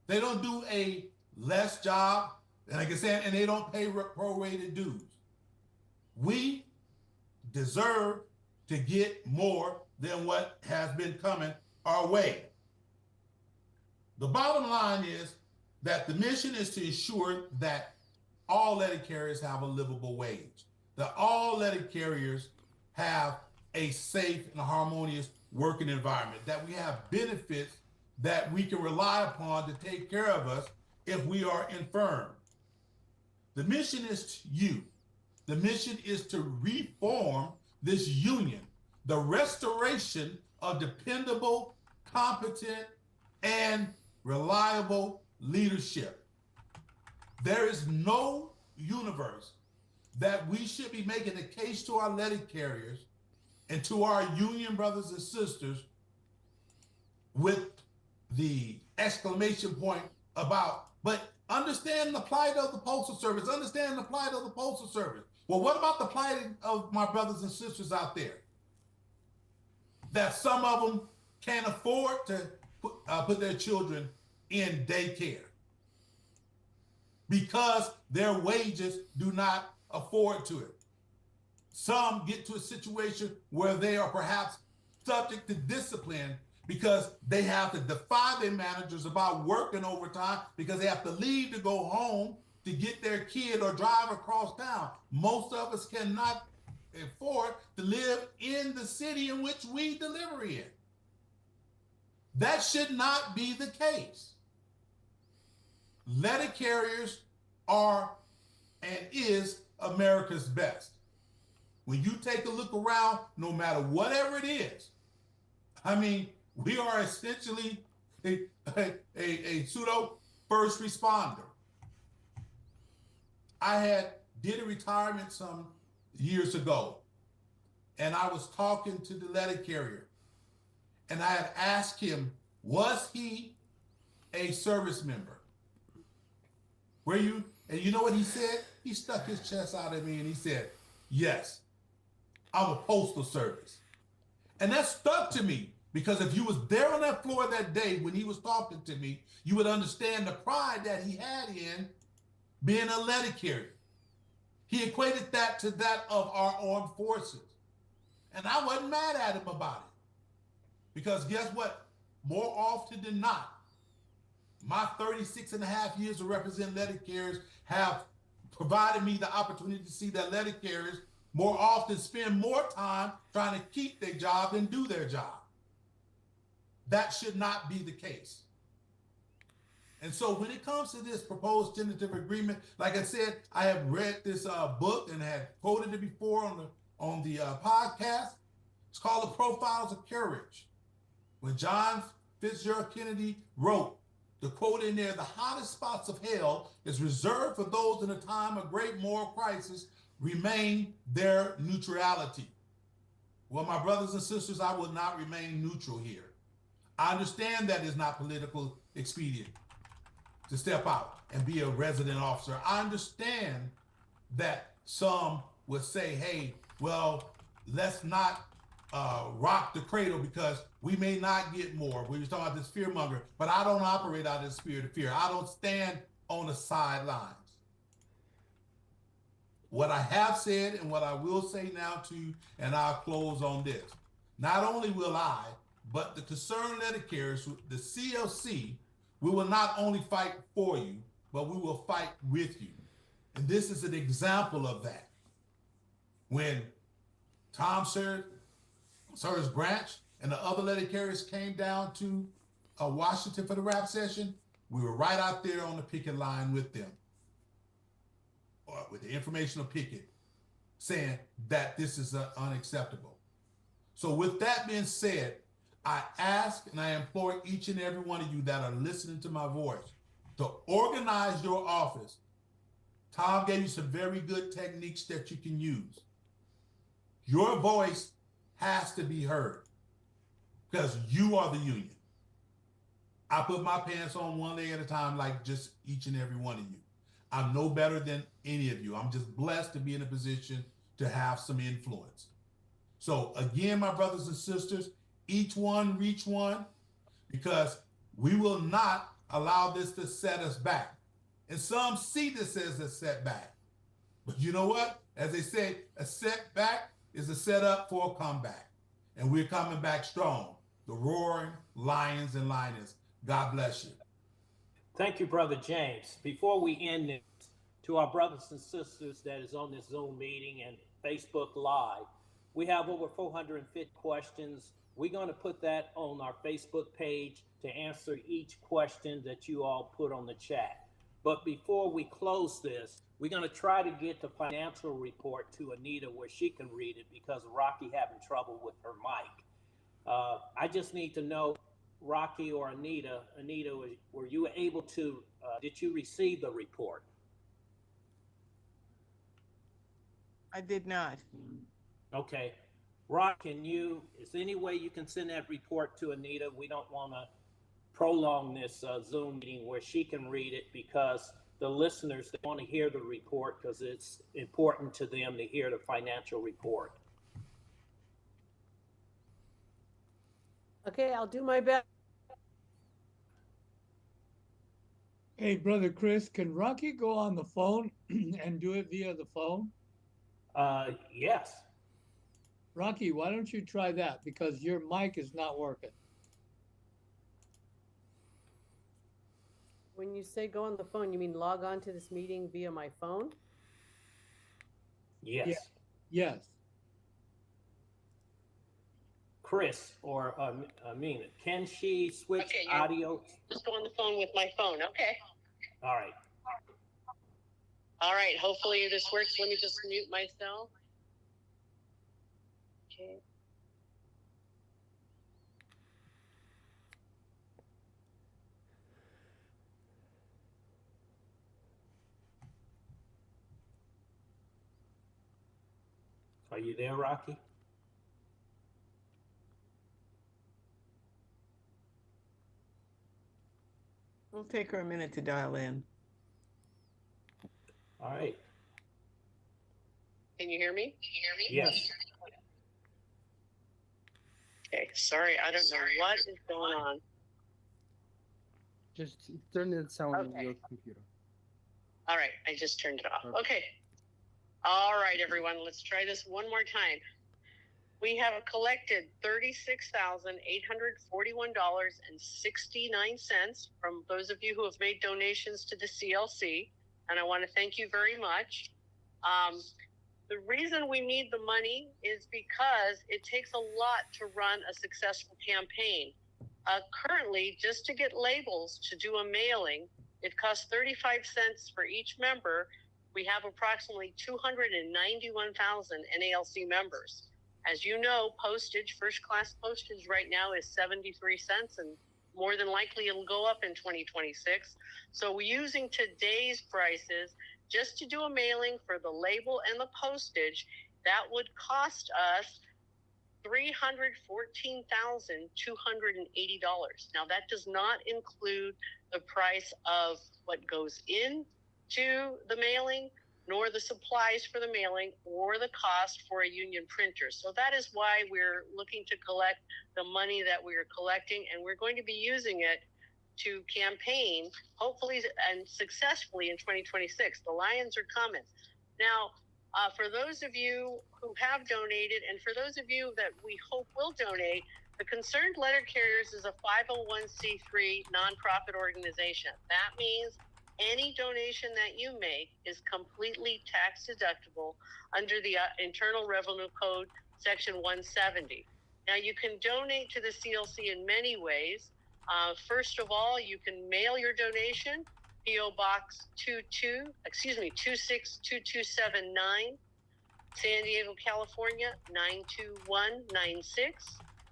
They don't do a less job, and like I said, and they don't pay prorated dues. We deserve to get more than what has been coming our way. The bottom line is that the mission is to ensure that all letter carriers have a livable wage, that all letter carriers have a safe and harmonious working environment, that we have benefits that we can rely upon to take care of us if we are infirm. The mission is you. The mission is to reform this union, the restoration of dependable, competent, and reliable leadership. There is no universe that we should be making a case to our letter carriers and to our union brothers and sisters with the exclamation point about, but understand the plight of the Postal Service, understand the plight of the Postal Service. Well, what about the plight of my brothers and sisters out there? That some of them can't afford to put their children in daycare because their wages do not afford to it. Some get to a situation where they are perhaps subject to discipline because they have to defy their managers about working overtime because they have to leave to go home to get their kid or drive across town. Most of us cannot afford to live in the city in which we deliver in. That should not be the case. Letter carriers are and is America's best. When you take a look around, no matter whatever it is, I mean, we are essentially a pseudo first responder. I did a retirement some years ago, and I was talking to the letter carrier, and I had asked him, was he a service member? And you know what he said? He stuck his chest out at me and he said, yes, I'm a postal service. And that stuck to me because if you was there on that floor that day when he was talking to me, you would understand the pride that he had in being a letter carrier. He equated that to that of our armed forces. And I wasn't mad at him about it. Because guess what? More often than not, my 36 and a half years of representing letter carriers have provided me the opportunity to see that letter carriers more often spend more time trying to keep their job than do their job. That should not be the case. And so when it comes to this proposed tentative agreement, like I said, I have read this book and had quoted it before on the podcast. It's called The Profiles of Courage. When John Fitzgerald Kennedy wrote, the quote in there, the hottest spots of hell is reserved for those in a time of great moral crisis remain their neutrality. Well, my brothers and sisters, I will not remain neutral here. I understand that it's not political expedient to step out and be a resident officer. I understand that some would say, hey, well, let's not rock the cradle because we may not get more. We were talking about this fear-mongering, but I don't operate out of the spirit of fear. I don't stand on the sidelines. What I have said and what I will say now to you, and I'll close on this. Not only will I, but the concerned letter carriers, the CLC, we will not only fight for you, but we will fight with you. And this is an example of that. When Tom Sawyer's branch and the other letter carriers came down to Washington for the RAP session, we were right out there on the picket line with them, or with the informational picket, saying that this is unacceptable. So with that being said, I ask and I implore each and every one of you that are listening to my voice to organize your office. Tom gave you some very good techniques that you can use. Your voice has to be heard because you are the union. I put my pants on one leg at a time, like just each and every one of you. I'm no better than any of you. I'm just blessed to be in a position to have some influence. So again, my brothers and sisters, each one reach one, because we will not allow this to set us back. And some see this as a setback. But you know what? As they say, a setback is a setup for a comeback. And we're coming back strong. The roaring lions and lioness. God bless you. Thank you, Brother James. Before we end this, to our brothers and sisters that is on this Zoom meeting and Facebook Live, we have over 450 questions. We're going to put that on our Facebook page to answer each question that you all put on the chat. But before we close this, we're going to try to get the financial report to Anita where she can read it, because Rocky having trouble with her mic. I just need to know, Rocky or Anita, were you able to, did you receive the report? I did not. Okay. Rock, is there any way you can send that report to Anita? We don't want to prolong this Zoom meeting where she can read it, because the listeners, they want to hear the report because it's important to them to hear the financial report. Okay, I'll do my best. Hey, Brother Chris, can Rocky go on the phone and do it via the phone? Yes. Rocky, why don't you try that? Because your mic is not working. When you say go on the phone, you mean log on to this meeting via my phone? Yes. Yeah. Yes. Chris or Amina, can she switch audio? Just go on the phone with my phone. Okay. All right. All right. Hopefully this works. Let me just mute myself. Okay. Are you there, Rocky? It'll take her a minute to dial in. All right. Can you hear me? Yes. Okay. Sorry, I don't know what is going on. Just turn the sound on your computer. All right. I just turned it off. Okay. All right, everyone. Let's try this one more time. We have collected $36,841.69 from those of you who have made donations to the CLC, and I want to thank you very much. The reason we need the money is because it takes a lot to run a successful campaign. Currently, just to get labels to do a mailing, it costs 35 cents for each member. We have approximately 291,000 NALC members. As you know, postage, first-class postage right now is 73 cents, and more than likely it'll go up in 2026. So we're using today's prices just to do a mailing for the label and the postage. That would cost us $314,280. Now, that does not include the price of what goes into the mailing, nor the supplies for the mailing, or the cost for a union printer. So that is why we're looking to collect the money that we're collecting, and we're going to be using it to campaign, hopefully and successfully, in 2026. The Lions are coming. Now, for those of you who have donated, and for those of you that we hope will donate, the Concerned Letter Carriers is a 501c3 nonprofit organization. That means any donation that you make is completely tax deductible under the Internal Revenue Code, Section 170. Now, you can donate to the CLC in many ways. First of all, you can mail your donation, P.O. Box 26279, San Diego, California,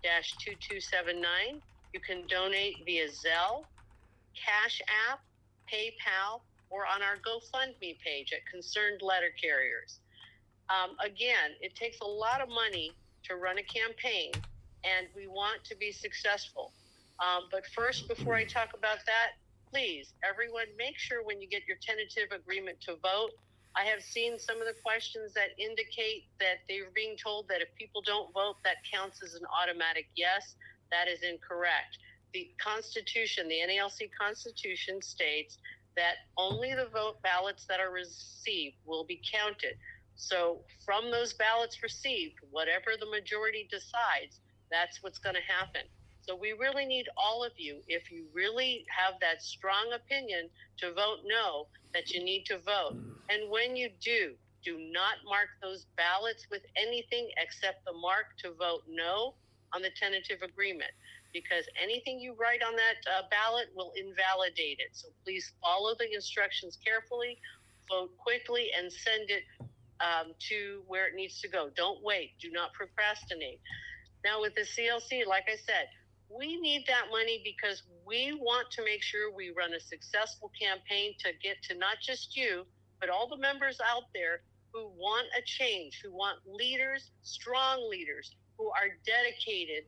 92196-2279. You can donate via Zelle, Cash App, PayPal, or on our GoFundMe page at Concerned Letter Carriers. Again, it takes a lot of money to run a campaign, and we want to be successful. But first, before I talk about that, please, everyone, make sure when you get your tentative agreement to vote. I have seen some of the questions that indicate that they're being told that if people don't vote, that counts as an automatic yes. That is incorrect. The Constitution, the NALC Constitution states that only the vote ballots that are received will be counted. So from those ballots received, whatever the majority decides, that's what's going to happen. So we really need all of you, if you really have that strong opinion to vote no, that you need to vote. And when you do not mark those ballots with anything except the mark to vote no on the tentative agreement, because anything you write on that ballot will invalidate it. So please follow the instructions carefully, vote quickly, and send it to where it needs to go. Don't wait. Do not procrastinate. Now with the CLC, like I said, we need that money because we want to make sure we run a successful campaign to get to not just you, but all the members out there who want a change, who want leaders, strong leaders, who are dedicated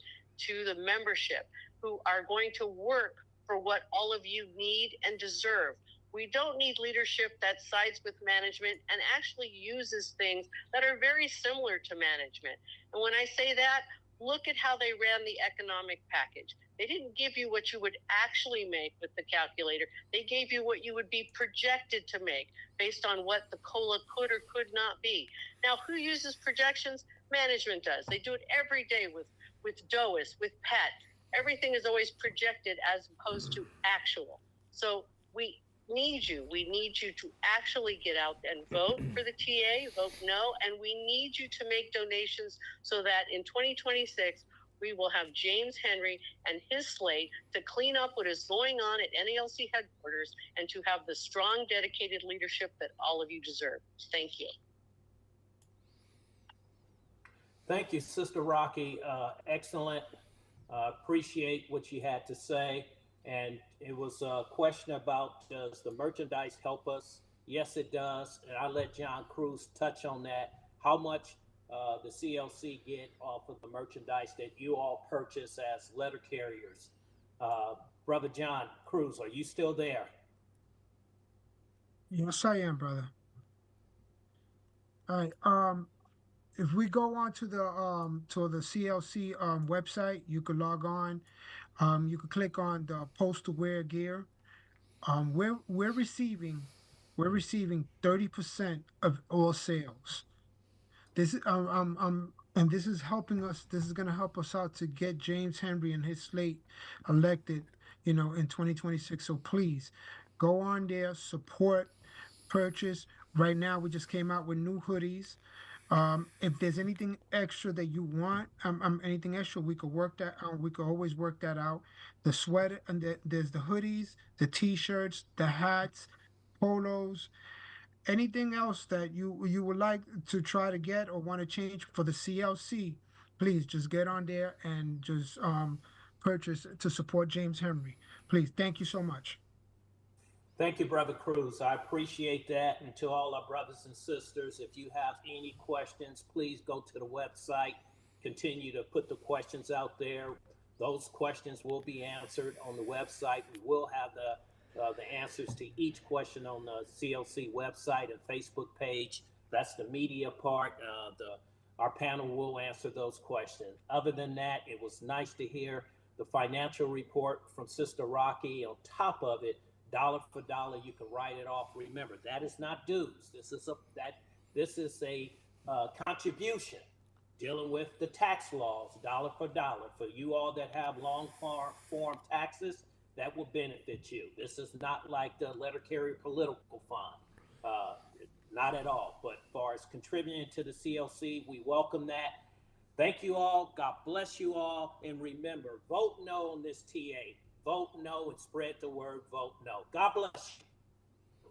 to the membership, who are going to work for what all of you need and deserve. We don't need leadership that sides with management and actually uses things that are very similar to management. And when I say that, look at how they ran the economic package. They didn't give you what you would actually make with the calculator. They gave you what you would be projected to make based on what the COLA could or could not be. Now, who uses projections? Management does. They do it every day with DOIS, with PET. Everything is always projected as opposed to actual. So we need you to actually get out and vote for the TA, vote no, and we need you to make donations so that in 2026, we will have James Henry and his slate to clean up what is going on at NALC headquarters and to have the strong, dedicated leadership that all of you deserve. Thank you. Thank you, Sister Rocky. Excellent. Appreciate what you had to say. And it was a question about, does the merchandise help us? Yes, it does. And I'll let John Cruz touch on that. How much the CLC get off of the merchandise that you all purchase as letter carriers? Brother John Cruz, are you still there? Yes, I am, brother. All right. If we go on to the CLC website, you can log on. You can click on the postal wear gear. We're receiving 30% of all sales. This and this is helping us. This is going to help us out to get James Henry and his slate elected, in 2026. So please go on there, support, purchase. Right now, we just came out with new hoodies. If there's anything extra that you want, anything extra, we could work that out. We could always work that out. The sweater and there's the hoodies, the t-shirts, the hats, polos, anything else that you would like to try to get or want to change for the CLC. Please just get on there and just purchase to support James Henry. Please, thank you so much. Thank you, Brother Cruz. I appreciate that. And to all our brothers and sisters, if you have any questions, please go to the website. Continue to put the questions out there. Those questions will be answered on the website. We will have the answers to each question on the CLC website and Facebook page. That's the media part. Our panel will answer those questions. Other than that, it was nice to hear the financial report from Sister Rocky. On top of it, dollar for dollar, you can write it off. Remember, that is not dues. This is a contribution dealing with the tax laws, dollar for dollar. For you all that have long form taxes, that will benefit you. This is not like the letter carrier political fund, not at all. But as far as contributing to the CLC, we welcome that. Thank you all. God bless you all. And remember, vote no on this TA. Vote no and spread the word, vote no. God bless you.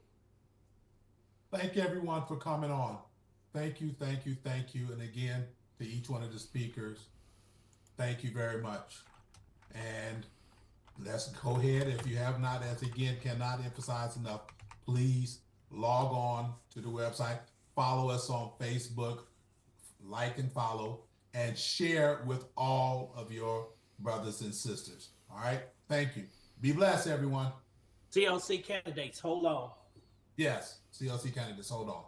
Thank you, everyone, for coming on. Thank you, thank you, thank you. And again, to each one of the speakers, thank you very much. And let's go ahead. If you have not, as again, cannot emphasize enough, please log on to the website, follow us on Facebook, like and follow, and share with all of your brothers and sisters. All right. Thank you. Be blessed, everyone. CLC candidates, hold on. Yes. CLC candidates, hold on.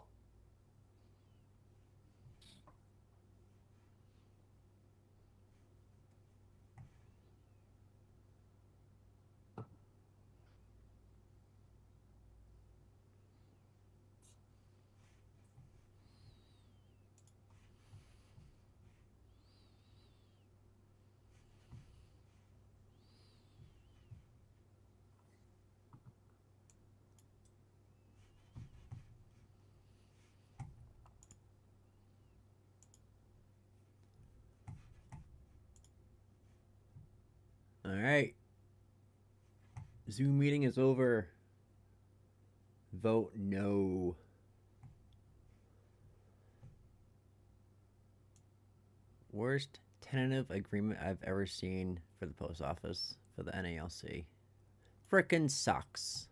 All right. Zoom meeting is over. Vote no. Worst tentative agreement I've ever seen for the post office for the NALC. Frickin' sucks.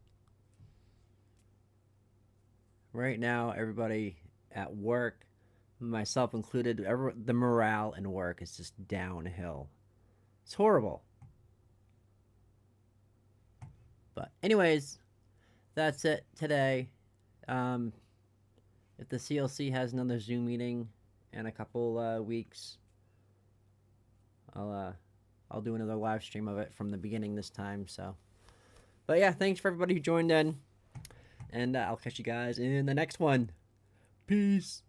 Right now, everybody at work, myself included, the morale in work is just downhill. It's horrible. But anyways, that's it today. If the CLC has another Zoom meeting in a couple weeks, I'll do another live stream of it from the beginning this time. So, but yeah, thanks for everybody who joined in, and I'll catch you guys in the next one. Peace.